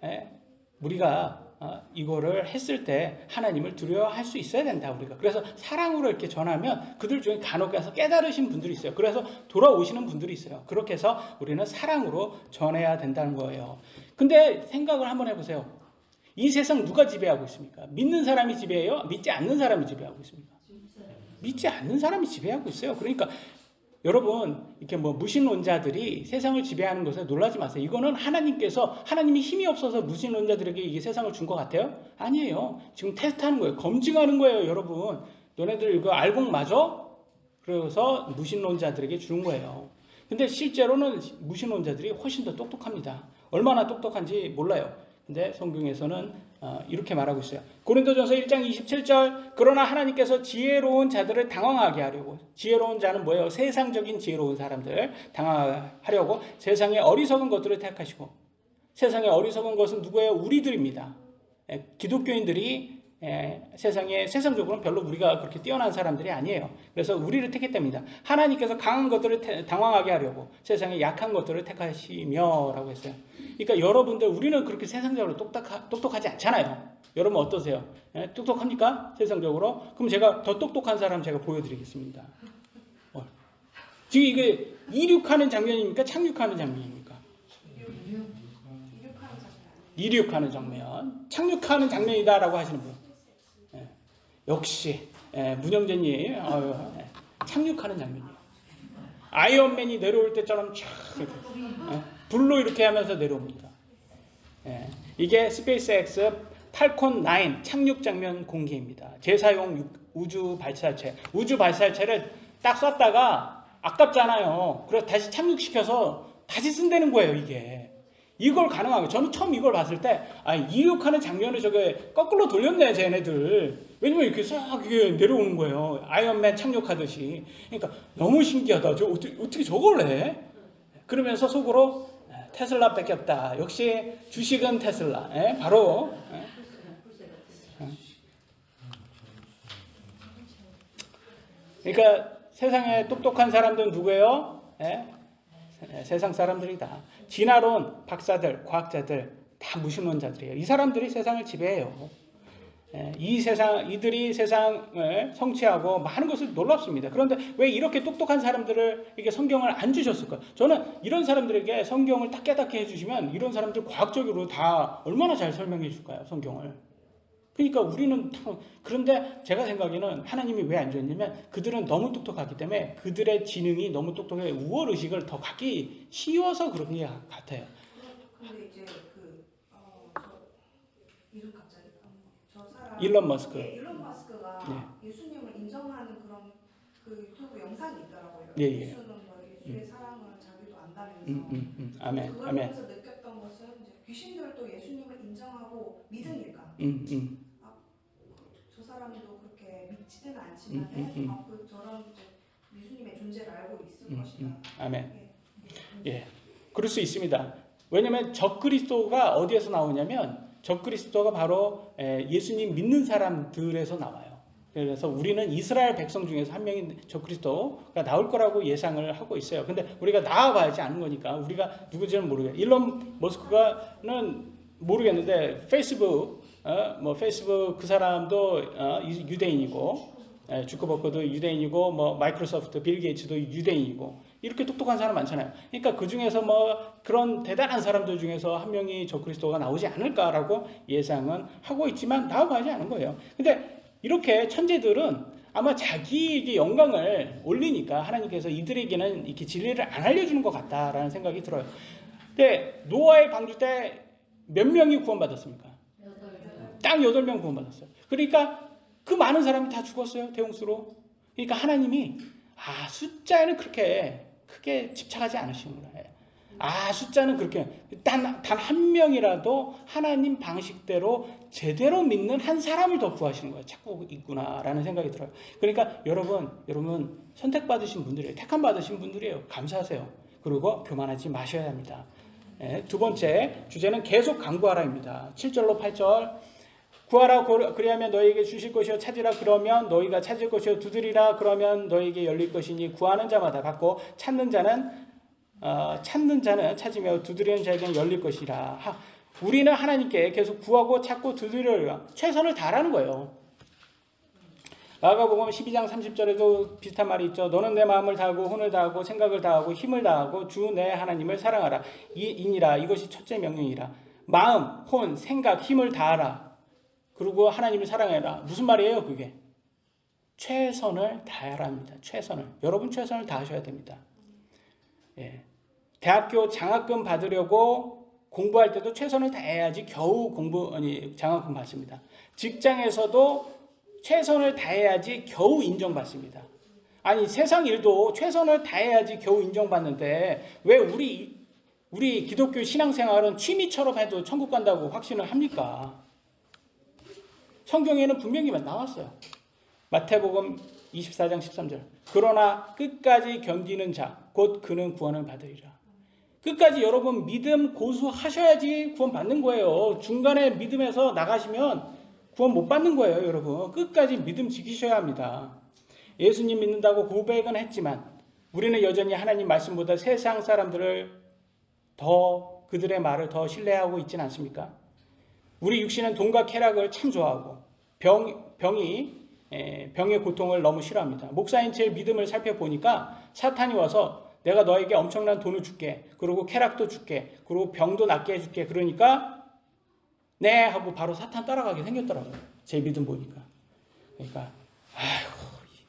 우리가 이거를 했을 때 하나님을 두려워할 수 있어야 된다. 우리가. 그래서 사랑으로 이렇게 전하면 그들 중에 간혹 가서 깨달으신 분들이 있어요. 그래서 돌아오시는 분들이 있어요. 그렇게 해서 우리는 사랑으로 전해야 된다는 거예요. 근데 생각을 한번 해보세요. 이 세상 누가 지배하고 있습니까? 믿는 사람이 지배해요? 믿지 않는 사람이 지배하고 있습니까? 믿지 않는 사람이 지배하고 있어요. 그러니까 여러분 이렇게 무신론자들이 세상을 지배하는 것에 놀라지 마세요. 이거는 하나님이 힘이 없어서 무신론자들에게 이게 세상을 준 것 같아요? 아니에요. 지금 테스트하는 거예요. 검증하는 거예요. 여러분 너네들 이거 알고 맞아? 그래서 무신론자들에게 주는 거예요. 근데 실제로는 무신론자들이 훨씬 더 똑똑합니다. 얼마나 똑똑한지 몰라요. 근데 성경에서는 이렇게 말하고 있어요. 고린도전서 1장 27절 그러나 하나님께서 지혜로운 자들을 당황하게 하려고 지혜로운 자는 뭐예요? 세상적인 지혜로운 사람들 당황하려고 세상의 어리석은 것들을 택하시고 세상의 어리석은 것은 누구예요? 우리들입니다. 기독교인들이 세상적으로는 별로 우리가 그렇게 뛰어난 사람들이 아니에요. 그래서 우리를 택했답니다. 하나님께서 강한 것들을 당황하게 하려고 세상의 약한 것들을 택하시며 라고 했어요. 그러니까 여러분들 우리는 그렇게 세상적으로 똑똑하지 않잖아요. 여러분 어떠세요? 똑똑합니까? 세상적으로? 그럼 제가 더 똑똑한 사람 제가 보여드리겠습니다. 지금 이게 이륙하는 장면입니까? 착륙하는 장면입니까? 이륙하는 장면. 착륙하는 장면이다라고 하시는 분. 예. 역시 문영재님 착륙하는 장면이에요. 아이언맨이 내려올 때처럼 쫙 불로 이렇게 하면서 내려옵니다. 이게 스페이스X 팔콘 9 착륙 장면 공개입니다. 재사용 우주 발사체. 우주 발사체를 딱 쐈다가 아깝잖아요. 그래서 다시 착륙시켜서 다시 쓴다는 거예요, 이게. 이걸 가능하고 저는 처음 이걸 봤을 때 이륙하는 장면을 저게 거꾸로 돌렸네, 쟤네들. 왜냐면 이렇게 싹 내려오는 거예요. 아이언맨 착륙하듯이. 그러니까 너무 신기하다. 어떻게 저걸 해? 그러면서 속으로 테슬라 뺏겼다. 역시 주식은 테슬라. 바로. 그러니까 세상에 똑똑한 사람들은 누구예요? 세상 사람들이다. 진화론 박사들, 과학자들 다 무신론자들이에요. 이 사람들이 세상을 지배해요. 이들이 세상을 성취하고 많은 것을 놀랍습니다. 그런데 왜 이렇게 똑똑한 사람들을 이게 성경을 안 주셨을까요? 저는 이런 사람들에게 성경을 딱 깨닫게 해주시면 이런 사람들 과학적으로 다 얼마나 잘 설명해 줄까요? 성경을. 그러니까 우리는 그런데 제가 생각에는 하나님이 왜 안 줬냐면 그들은 너무 똑똑하기 때문에 그들의 지능이 너무 똑똑해 우월의식을 더 갖기 쉬워서 그런 게 같아요.
근데 이제 이름 갑자기 저 사람
일론 머스크.
일론 머스크가 예수님을 인정하는 그런 그 유튜브 영상이 있더라고요. 예수는 뭐 예수의 사랑을 자기도 안다면서.
아멘.
그걸
아멘.
보면서 느꼈던 것은 이제 귀신들도 예수님을 인정하고 믿으니까. 저 사람도 그렇게 믿지는 않지만 저런 예수님의 존재를 알고 있을 것이다.
아멘. 그럴 수 있습니다. 왜냐하면 적그리스도가 어디에서 나오냐면 적그리스도가 바로 예수님 믿는 사람들에서 나와요. 그래서 우리는 이스라엘 백성 중에서 한 명인 적그리스도가 나올 거라고 예상을 하고 있어요. 근데 우리가 나와봐야지 아는 거니까 우리가 누구지는 모르겠어요. 일론 머스크가는 모르겠는데 페이스북 그 사람도 유대인이고 주커버커도 유대인이고 마이크로소프트 빌 게이츠도 유대인이고 이렇게 똑똑한 사람 많잖아요. 그러니까 그 중에서 그런 대단한 사람들 중에서 한 명이 적그리스도가 나오지 않을까라고 예상은 하고 있지만 나와가지 않은 거예요. 근데 이렇게 천재들은 아마 자기에게 영광을 올리니까 하나님께서 이들에게는 이렇게 진리를 안 알려주는 것 같다라는 생각이 들어요. 근데 노아의 방주 때 몇 명이 구원받았습니까? 딱 8명 구원받았어요. 그러니까 그 많은 사람이 다 죽었어요. 대홍수로. 그러니까 하나님이 숫자에는 그렇게 크게 집착하지 않으시는구나. 숫자는 그렇게 단 한 명이라도 하나님 방식대로 제대로 믿는 한 사람을 더 구하시는 거예요. 찾고 있구나라는 생각이 들어요. 그러니까 여러분 선택받으신 분들이에요. 택함 받으신 분들이에요. 감사하세요. 그리고 교만하지 마셔야 합니다. 두 번째 주제는 계속 간구하라입니다. 7절로 8절 구하라 그리하면 너희에게 주실 것이요 찾으라 그러면 너희가 찾을 것이요 두드리라 그러면 너희에게 열릴 것이니 구하는 자마다 받고 찾는 자는 찾으며 두드리는 자에게는 열릴 것이라. 우리는 하나님께 계속 구하고 찾고 두드리려 최선을 다하라는 거예요. 마가복음 12장 30절에도 비슷한 말이 있죠. 너는 내 마음을 다하고 혼을 다하고 생각을 다하고 힘을 다하고 주 내 하나님을 사랑하라. 이니라. 이것이 첫째 명령이라. 마음, 혼, 생각, 힘을 다하라. 그리고 하나님을 사랑해라. 무슨 말이에요 그게? 최선을 다하랍니다. 최선을. 여러분 최선을 다하셔야 됩니다. 대학교 장학금 받으려고 공부할 때도 최선을 다해야지 겨우 장학금 받습니다. 직장에서도 최선을 다해야지 겨우 인정받습니다. 아니 세상 일도 최선을 다해야지 겨우 인정받는데 왜 우리 기독교 신앙생활은 취미처럼 해도 천국 간다고 확신을 합니까? 성경에는 분명히 나왔어요. 마태복음 24장 13절. 그러나 끝까지 견디는 자 곧 그는 구원을 받으리라. 끝까지 여러분 믿음 고수하셔야지 구원 받는 거예요. 중간에 믿음에서 나가시면 구원 못 받는 거예요. 여러분 끝까지 믿음 지키셔야 합니다. 예수님 믿는다고 고백은 했지만 우리는 여전히 하나님 말씀보다 세상 사람들을 더 그들의 말을 더 신뢰하고 있지는 않습니까? 우리 육신은 돈과 쾌락을 참 좋아하고 병이 병의 고통을 너무 싫어합니다. 목사인 제 믿음을 살펴보니까 사탄이 와서 내가 너에게 엄청난 돈을 줄게. 그리고 쾌락도 줄게. 그리고 병도 낫게 해줄게. 그러니까 네 하고 바로 사탄 따라가게 생겼더라고요. 제 믿음 보니까. 그러니까 아이고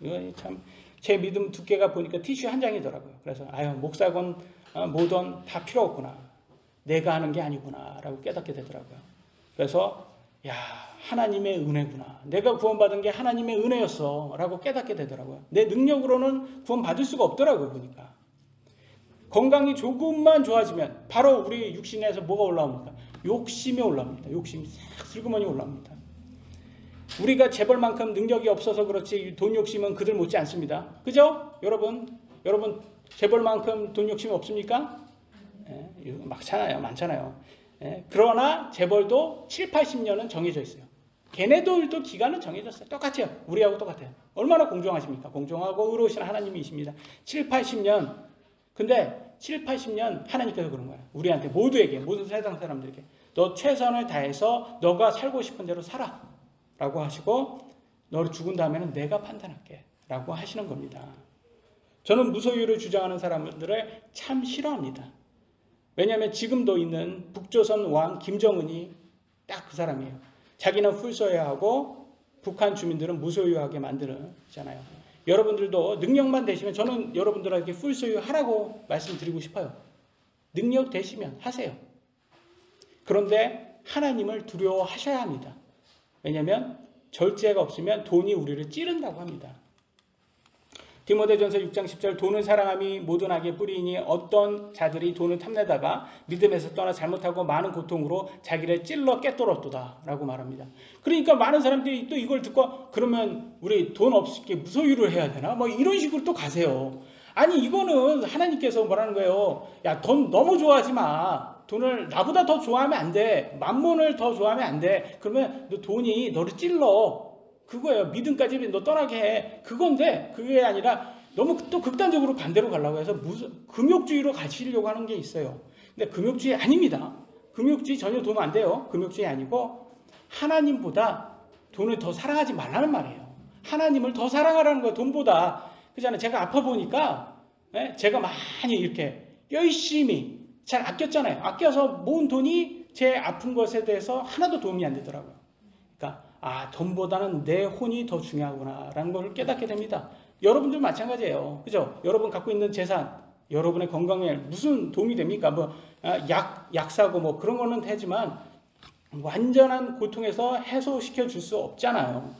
이거 참 제 믿음 두께가 보니까 티슈 한 장이더라고요. 그래서 아유 목사건 뭐든 다 필요 없구나. 내가 하는 게 아니구나 라고 깨닫게 되더라고요. 그래서 야 하나님의 은혜구나. 내가 구원받은 게 하나님의 은혜였어 라고 깨닫게 되더라고요. 내 능력으로는 구원받을 수가 없더라고요. 보니까 건강이 조금만 좋아지면 바로 우리 육신에서 뭐가 올라옵니까? 욕심이 올라옵니다. 욕심이 싹 슬그머니 올라옵니다. 우리가 재벌만큼 능력이 없어서 그렇지 돈 욕심은 그들 못지 않습니다. 그죠? 여러분 재벌만큼 돈 욕심이 없습니까? 많잖아요. 그러나 재벌도 7, 80년은 정해져 있어요. 걔네들도 기간은 정해졌어요. 똑같아요. 우리하고 똑같아요. 얼마나 공정하십니까? 공정하고 의로우신 하나님이십니다. 7, 80년. 근데 7, 80년 하나님께서 그런 거예요. 우리한테 모두에게, 모든 세상 사람들에게 너 최선을 다해서 너가 살고 싶은 대로 살아 라고 하시고 너를 죽은 다음에는 내가 판단할게 라고 하시는 겁니다. 저는 무소유를 주장하는 사람들을 참 싫어합니다. 왜냐하면 지금도 있는 북조선 왕 김정은이 딱 그 사람이에요. 자기는 풀소유하고 북한 주민들은 무소유하게 만들잖아요. 여러분들도 능력만 되시면 저는 여러분들에게 풀소유하라고 말씀드리고 싶어요. 능력 되시면 하세요. 그런데 하나님을 두려워하셔야 합니다. 왜냐하면 절제가 없으면 돈이 우리를 찌른다고 합니다. 디모데전서 6장 10절 돈을 사랑함이 모든 악의 뿌리이니 어떤 자들이 돈을 탐내다가 믿음에서 떠나 잘못하고 많은 고통으로 자기를 찔러 깨뜨렸도다 라고 말합니다. 그러니까 많은 사람들이 또 이걸 듣고 그러면 우리 돈 없게 무소유를 해야 되나? 뭐 이런 식으로 또 가세요. 아니 이거는 하나님께서 뭐라는 거예요. 야, 돈 너무 좋아하지 마. 돈을 나보다 더 좋아하면 안 돼. 만몬을 더 좋아하면 안 돼. 그러면 너 돈이 너를 찔러. 그거예요. 믿음까지 너 떠나게 해. 그건데 그게 아니라 너무 또 극단적으로 반대로 가려고 해서 금욕주의로 가시려고 하는 게 있어요. 근데 금욕주의 아닙니다. 금욕주의 전혀 도움 안 돼요. 금욕주의 아니고 하나님보다 돈을 더 사랑하지 말라는 말이에요. 하나님을 더 사랑하라는 거예요. 돈보다. 그잖아요. 제가 아파 보니까 제가 많이 이렇게 열심히 잘 아꼈잖아요. 아껴서 모은 돈이 제 아픈 것에 대해서 하나도 도움이 안 되더라고요. 그러니까 돈보다는 내 혼이 더 중요하구나 라는 걸 깨닫게 됩니다. 여러분들 마찬가지예요. 그죠? 여러분 갖고 있는 재산, 여러분의 건강에 무슨 도움이 됩니까? 약 사고 뭐 그런 거는 되지만 완전한 고통에서 해소시켜 줄 수 없잖아요.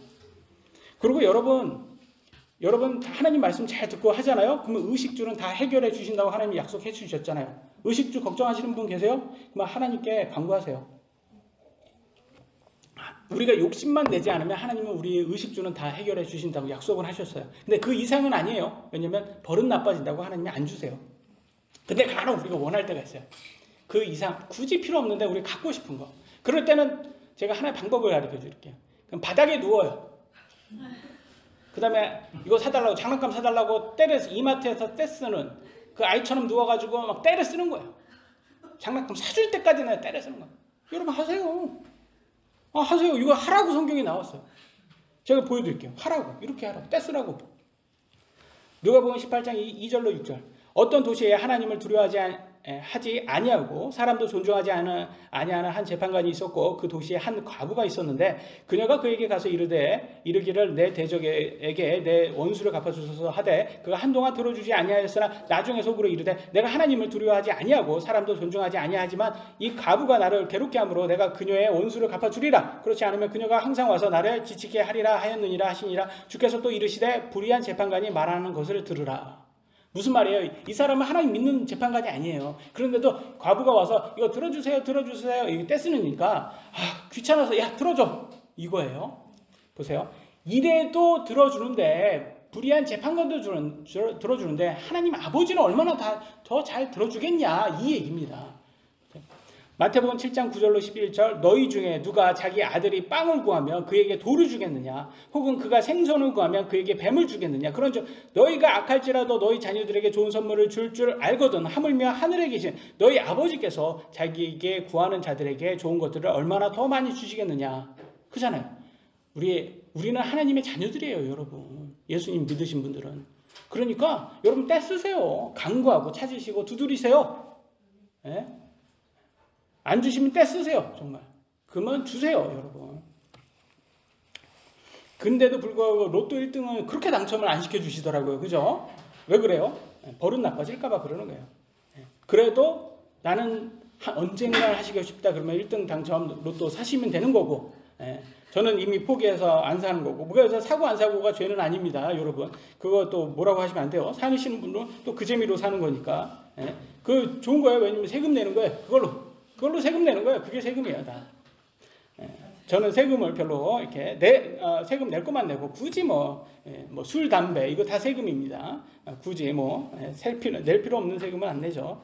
그리고 여러분 하나님 말씀 잘 듣고 하잖아요. 그러면 의식주는 다 해결해 주신다고 하나님이 약속해 주셨잖아요. 의식주 걱정하시는 분 계세요? 그럼 하나님께 간구하세요. 우리가 욕심만 내지 않으면 하나님은 우리의 의식주는 다 해결해 주신다고 약속을 하셨어요. 근데 그 이상은 아니에요. 왜냐하면 버릇 나빠진다고 하나님이 안 주세요. 근데 간혹 우리가 원할 때가 있어요. 그 이상 굳이 필요 없는데 우리 갖고 싶은 거. 그럴 때는 제가 하나의 방법을 가르쳐 드릴게요. 그럼 바닥에 누워요. 그 다음에 이거 사달라고 장난감 사달라고 때려서 이마트에서 떼쓰는 그 아이처럼 누워가지고 막 때려 쓰는 거예요. 장난감 사줄 때까지는 때려 쓰는 거예요. 여러분 하세요. 하세요. 이거 하라고 성경에 나왔어요. 제가 보여드릴게요. 하라고. 이렇게 하라고. 떼쓰라고. 누가복음 18장 2절로 6절. 어떤 도시에 하나님을 두려워하지 아니하고 사람도 존중하지 아니하는 한 재판관이 있었고 그 도시에 한 과부가 있었는데 그녀가 그에게 가서 이르기를 내 대적에게 내 원수를 갚아주소서 하되 그가 한동안 들어주지 아니하였으나 나중에 속으로 이르되 내가 하나님을 두려워하지 아니하고 사람도 존중하지 아니하지만 이 과부가 나를 괴롭게 하므로 내가 그녀의 원수를 갚아주리라. 그렇지 않으면 그녀가 항상 와서 나를 지치게 하리라 하였느니라 하시니라. 주께서 또 이르시되 불의한 재판관이 말하는 것을 들으라. 무슨 말이에요? 이 사람은 하나님 믿는 재판관이 아니에요. 그런데도 과부가 와서 이거 들어주세요. 이거 떼쓰니까 귀찮아서 야 들어줘 이거예요. 보세요. 이래도 들어주는데 불의한 재판관도 들어주는데 하나님 아버지는 얼마나 더 잘 들어주겠냐 이 얘기입니다. 마태복음 7장 9절로 11절 너희 중에 누가 자기 아들이 빵을 구하면 그에게 돌을 주겠느냐 혹은 그가 생선을 구하면 그에게 뱀을 주겠느냐 그런즉 너희가 악할지라도 너희 자녀들에게 좋은 선물을 줄 알거든 하물며 하늘에 계신 너희 아버지께서 자기에게 구하는 자들에게 좋은 것들을 얼마나 더 많이 주시겠느냐 그잖아요. 우리 우리는 하나님의 자녀들이에요, 여러분. 예수님 믿으신 분들은. 그러니까 여러분 떼쓰세요. 간구하고 찾으시고 두드리세요. 예? 안 주시면 떼쓰세요. 정말. 그러면 주세요, 여러분. 근데도 불구하고 로또 1등은 그렇게 당첨을 안 시켜주시더라고요. 그죠? 왜 그래요? 버릇 나빠질까봐 그러는 거예요. 그래도 나는 언젠가 하시고 싶다 그러면 1등 당첨 로또 사시면 되는 거고, 저는 이미 포기해서 안 사는 거고, 그래서 사고 안 사고가 죄는 아닙니다, 여러분. 그거 또 뭐라고 하시면 안 돼요. 사시는 분은 또 그 재미로 사는 거니까. 그 좋은 거예요. 왜냐면 세금 내는 거예요. 그걸로 세금 내는 거예요. 그게 세금이에요, 다. 저는 세금을 별로 이렇게 세금 낼 것만 내고 굳이 술, 담배 이거 다 세금입니다. 굳이 낼 필요 없는 세금은 안 내죠.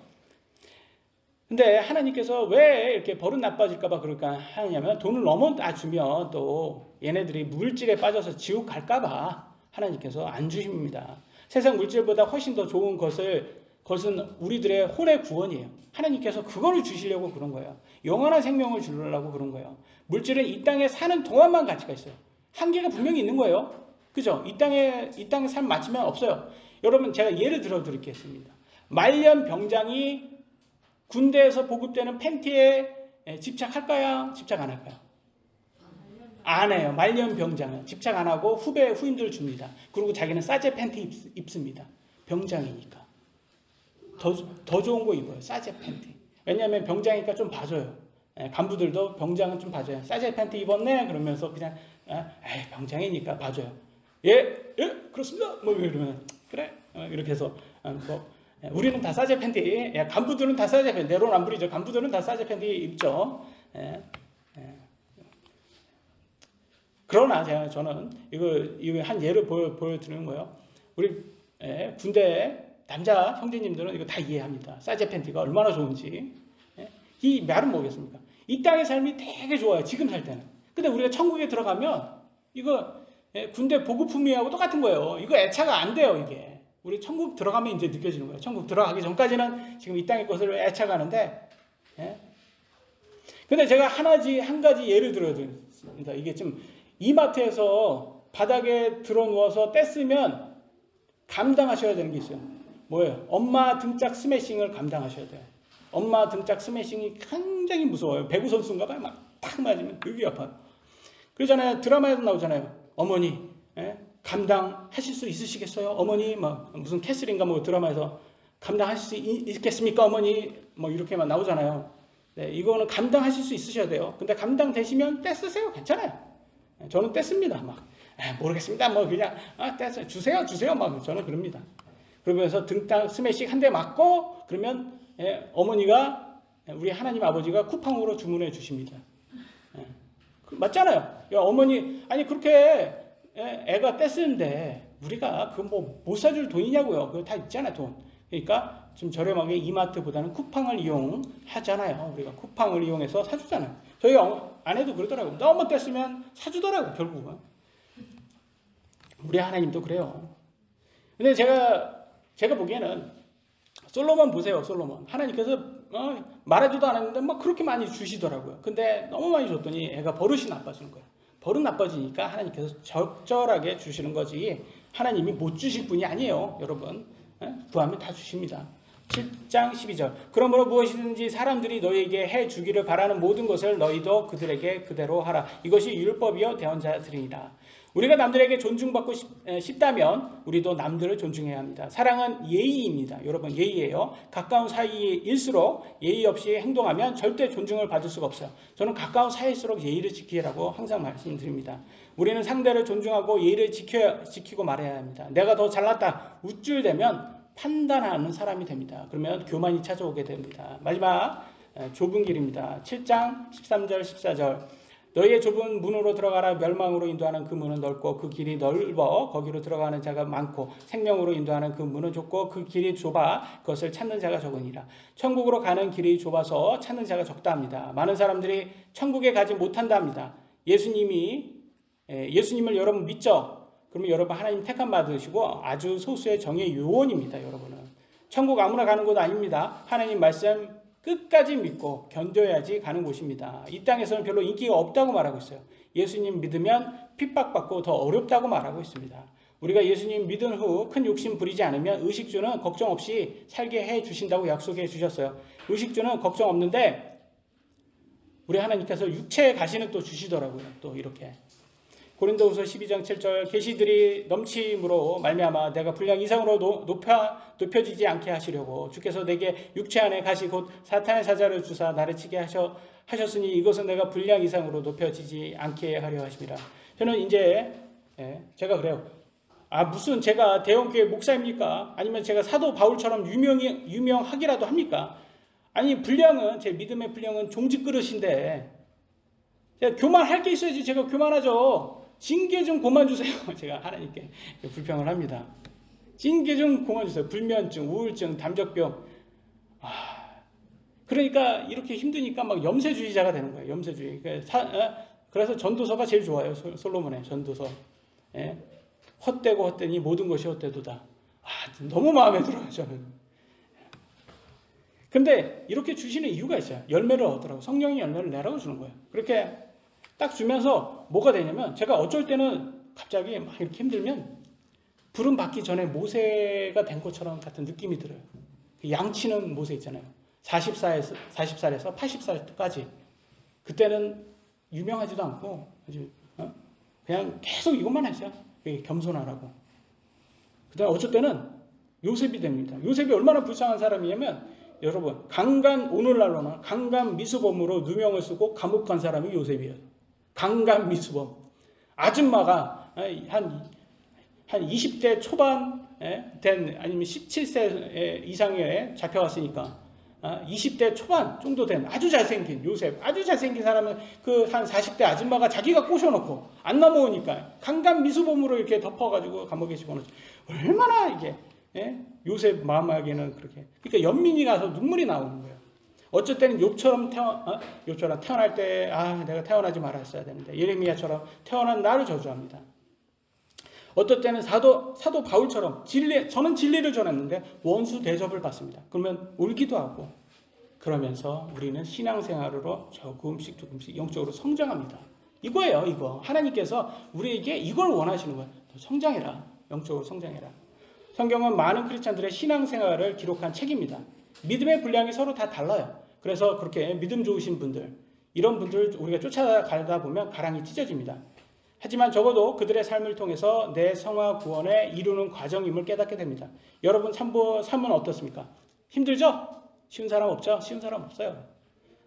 근데 하나님께서 왜 이렇게 버릇 나빠질까봐 그럴까 하느냐면 돈을 너무 다 주면 또 얘네들이 물질에 빠져서 지옥 갈까봐 하나님께서 안 주십니다. 세상 물질보다 훨씬 더 좋은 것은 우리들의 혼의 구원이에요. 하나님께서 그거를 주시려고 그런 거예요. 영원한 생명을 주려고 그런 거예요. 물질은 이 땅에 사는 동안만 가치가 있어요. 한계가 분명히 있는 거예요. 그죠? 이 땅에 삶 맞추면 없어요. 여러분 제가 예를 들어 드리겠습니다. 말년 병장이 군대에서 보급되는 팬티에 집착할까요? 집착 안 할까요? 안 해요. 말년 병장은 집착 안 하고 후임들 줍니다. 그리고 자기는 싸제 팬티 입습니다. 병장이니까. 더 좋은 거 입어요. 싸제 팬티. 왜냐하면 병장이니까 좀 봐줘요. 간부들도 병장은 좀 봐줘요. 싸제 팬티 입었네? 그러면서 그냥 병장이니까 봐줘요. 예, 그렇습니다. 이러면 그래. 이렇게 해서 우리는 다 싸제 팬티. 간부들은 다 싸제 팬티. 내로남불이죠. 간부들은 다 싸제 팬티 입죠. 그러나 저는 이거 한 예를 보여드리는 거예요. 우리 군대 남자 형제님들은 이거 다 이해합니다. 싸제 팬티가 얼마나 좋은지. 이 말은 뭐겠습니까? 이 땅의 삶이 되게 좋아요. 지금 살 때는. 근데 우리가 천국에 들어가면 이거 군대 보급품이하고 똑같은 거예요. 이거 애착가 안 돼요, 이게. 우리 천국 들어가면 이제 느껴지는 거예요. 천국 들어가기 전까지는 지금 이 땅의 것을 애착하는데, 근데 제가 한 가지 예를 들어드립니다. 이게 좀 이마트에서 바닥에 들어 누워서 떼쓰면 감당하셔야 되는 게 있어요. 뭐예요? 엄마 등짝 스매싱을 감당하셔야 돼요. 엄마 등짝 스매싱이 굉장히 무서워요. 배구 선수인가 봐요. 막 탁 맞으면 되게 아파요. 그러잖아요. 드라마에도 나오잖아요. 어머니 감당하실 수 있으시겠어요? 어머니 무슨 캐슬인가 드라마에서 감당하실 수 있겠습니까? 어머니 이렇게만 나오잖아요. 네, 이거는 감당하실 수 있으셔야 돼요. 근데 감당되시면 떼쓰세요. 괜찮아요. 저는 떼씁니다. 모르겠습니다. 그냥 떼서 주세요. 저는 그럽니다. 그러면서 등딱 스매싱 한 대 맞고 그러면 어머니가 우리 하나님 아버지가 쿠팡으로 주문해 주십니다. 맞잖아요. 어머니 그렇게 애가 떼쓰는데 우리가 못 사줄 돈이냐고요. 그거 다 있잖아요, 돈. 그러니까 좀 저렴하게 이마트보다는 쿠팡을 이용하잖아요. 우리가 쿠팡을 이용해서 사주잖아요. 저희 아내도 그러더라고요. 너무 떼쓰면 사주더라고요, 결국은. 우리 하나님도 그래요. 근데 제가 보기에는 솔로몬 보세요, 솔로몬. 하나님께서 말하지도 않았는데 그렇게 많이 주시더라고요. 근데 너무 많이 줬더니 애가 버릇이 나빠지는 거예요. 버릇 나빠지니까 하나님께서 적절하게 주시는 거지 하나님이 못 주실 분이 아니에요, 여러분. 구하면 다 주십니다. 7장 12절. 그러므로 무엇이든지 사람들이 너희에게 해주기를 바라는 모든 것을 너희도 그들에게 그대로 하라. 이것이 율법이요 대언자들이니라. 우리가 남들에게 존중받고 싶다면 우리도 남들을 존중해야 합니다. 사랑은 예의입니다. 여러분, 예의예요. 가까운 사이일수록 예의 없이 행동하면 절대 존중을 받을 수가 없어요. 저는 가까운 사이일수록 예의를 지키라고 항상 말씀드립니다. 우리는 상대를 존중하고 예의를 지키고 말해야 합니다. 내가 더 잘났다 우쭐대면 판단하는 사람이 됩니다. 그러면 교만이 찾아오게 됩니다. 마지막 좁은 길입니다. 7장 13절 14절. 너희의 좁은 문으로 들어가라. 멸망으로 인도하는 그 문은 넓고 그 길이 넓어 거기로 들어가는 자가 많고 생명으로 인도하는 그 문은 좁고 그 길이 좁아 그것을 찾는 자가 적으니라. 천국으로 가는 길이 좁아서 찾는 자가 적다 합니다. 많은 사람들이 천국에 가지 못한다 합니다. 예수님을 여러분 믿죠? 그러면 여러분 하나님 택함 받으시고 아주 소수의 정의 요원입니다. 여러분은 천국 아무나 가는 곳 아닙니다. 하나님 말씀 끝까지 믿고 견뎌야지 가는 곳입니다. 이 땅에서는 별로 인기가 없다고 말하고 있어요. 예수님 믿으면 핍박받고 더 어렵다고 말하고 있습니다. 우리가 예수님 믿은 후 큰 욕심 부리지 않으면 의식주는 걱정 없이 살게 해 주신다고 약속해 주셨어요. 의식주는 걱정 없는데 우리 하나님께서 육체에 가시는 또 주시더라고요. 또 이렇게 고린도후서 12장 7절 계시들이 넘침으로 말미암아 내가 분량 이상으로 높여지지 않게 하시려고 주께서 내게 육체 안에 가시 곧 사탄의 사자를 주사 나를 치게 하셨으니 이것은 내가 분량 이상으로 높여지지 않게 하려 하심이라. 저는 이제 제가 그래요. 무슨 제가 대형교회 목사입니까? 아니면 제가 사도 바울처럼 유명하기라도 합니까? 아니 분량은 제 믿음의 분량은 종지 그릇인데 제가 교만할 게 있어야지 제가 교만하죠. 징계 좀 그만 주세요. 제가 하나님께 불평을 합니다. 징계 좀 그만 주세요. 불면증, 우울증, 담적병. 그러니까 이렇게 힘드니까 막 염세주의자가 되는 거예요. 염세주의. 그래서 전도서가 제일 좋아요. 솔로몬의 전도서. 헛되고 헛되니 모든 것이 헛되도다. 너무 마음에 들어요. 저는. 근데 이렇게 주시는 이유가 있어요. 열매를 얻으라고. 성령이 열매를 내라고 주는 거예요. 그렇게 딱 주면서 뭐가 되냐면 제가 어쩔 때는 갑자기 막 이렇게 힘들면 부름 받기 전에 모세가 된 것처럼 같은 느낌이 들어요. 양치는 모세 있잖아요. 40살에서 80살까지. 그때는 유명하지도 않고 그냥 계속 이것만 했어요. 겸손하라고. 그 다음에 어쩔 때는 요셉이 됩니다. 요셉이 얼마나 불쌍한 사람이냐면 여러분 오늘날로는 강간 미수범으로 누명을 쓰고 감옥 간 사람이 요셉이에요. 강간 미수범. 아줌마가 한 20대 초반 된 아니면 17세 이상에 잡혀갔으니까 20대 초반 정도 된 아주 잘생긴 요셉, 아주 잘생긴 사람은 그 한 40대 아줌마가 자기가 꼬셔놓고 안 넘어오니까 강간 미수범으로 이렇게 덮어가지고 감옥에 집어넣죠. 얼마나 이게 요셉 마음에게는 그렇게. 그러니까 연민이 가서 눈물이 나오는 거예요. 어쩔 때는 욥처럼 태어날 때 내가 태어나지 말았어야 되는데 예레미야처럼 태어난 나를 저주합니다. 어떨 때는 사도 바울처럼 저는 진리를 전했는데 원수 대접을 받습니다. 그러면 울기도 하고 그러면서 우리는 신앙생활으로 조금씩 영적으로 성장합니다. 이거예요. 이거 하나님께서 우리에게 이걸 원하시는 거예요. 성장해라. 영적으로 성장해라. 성경은 많은 크리스찬들의 신앙생활을 기록한 책입니다. 믿음의 분량이 서로 다 달라요. 그래서 그렇게 믿음 좋으신 분들, 이런 분들 우리가 쫓아가다 보면 가랑이 찢어집니다. 하지만 적어도 그들의 삶을 통해서 내 성화 구원에 이루는 과정임을 깨닫게 됩니다. 여러분 삶은 어떻습니까? 힘들죠? 쉬운 사람 없죠? 쉬운 사람 없어요.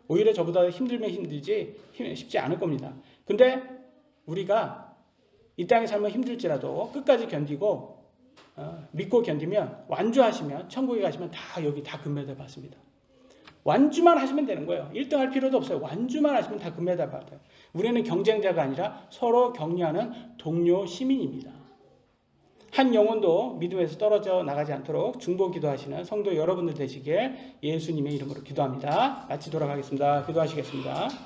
오히려 저보다 힘들면 힘들지 쉽지 않을 겁니다. 근데 우리가 이 땅의 삶은 힘들지라도 끝까지 견디고 믿고 견디면 완주하시면 천국에 가시면 여기 다 금메달 받습니다. 완주만 하시면 되는 거예요. 1등 할 필요도 없어요. 완주만 하시면 다 금메달 받아요. 우리는 경쟁자가 아니라 서로 격려하는 동료 시민입니다. 한 영혼도 믿음에서 떨어져 나가지 않도록 중보 기도하시는 성도 여러분들 되시길 예수님의 이름으로 기도합니다. 마치도록 하겠습니다. 기도하시겠습니다.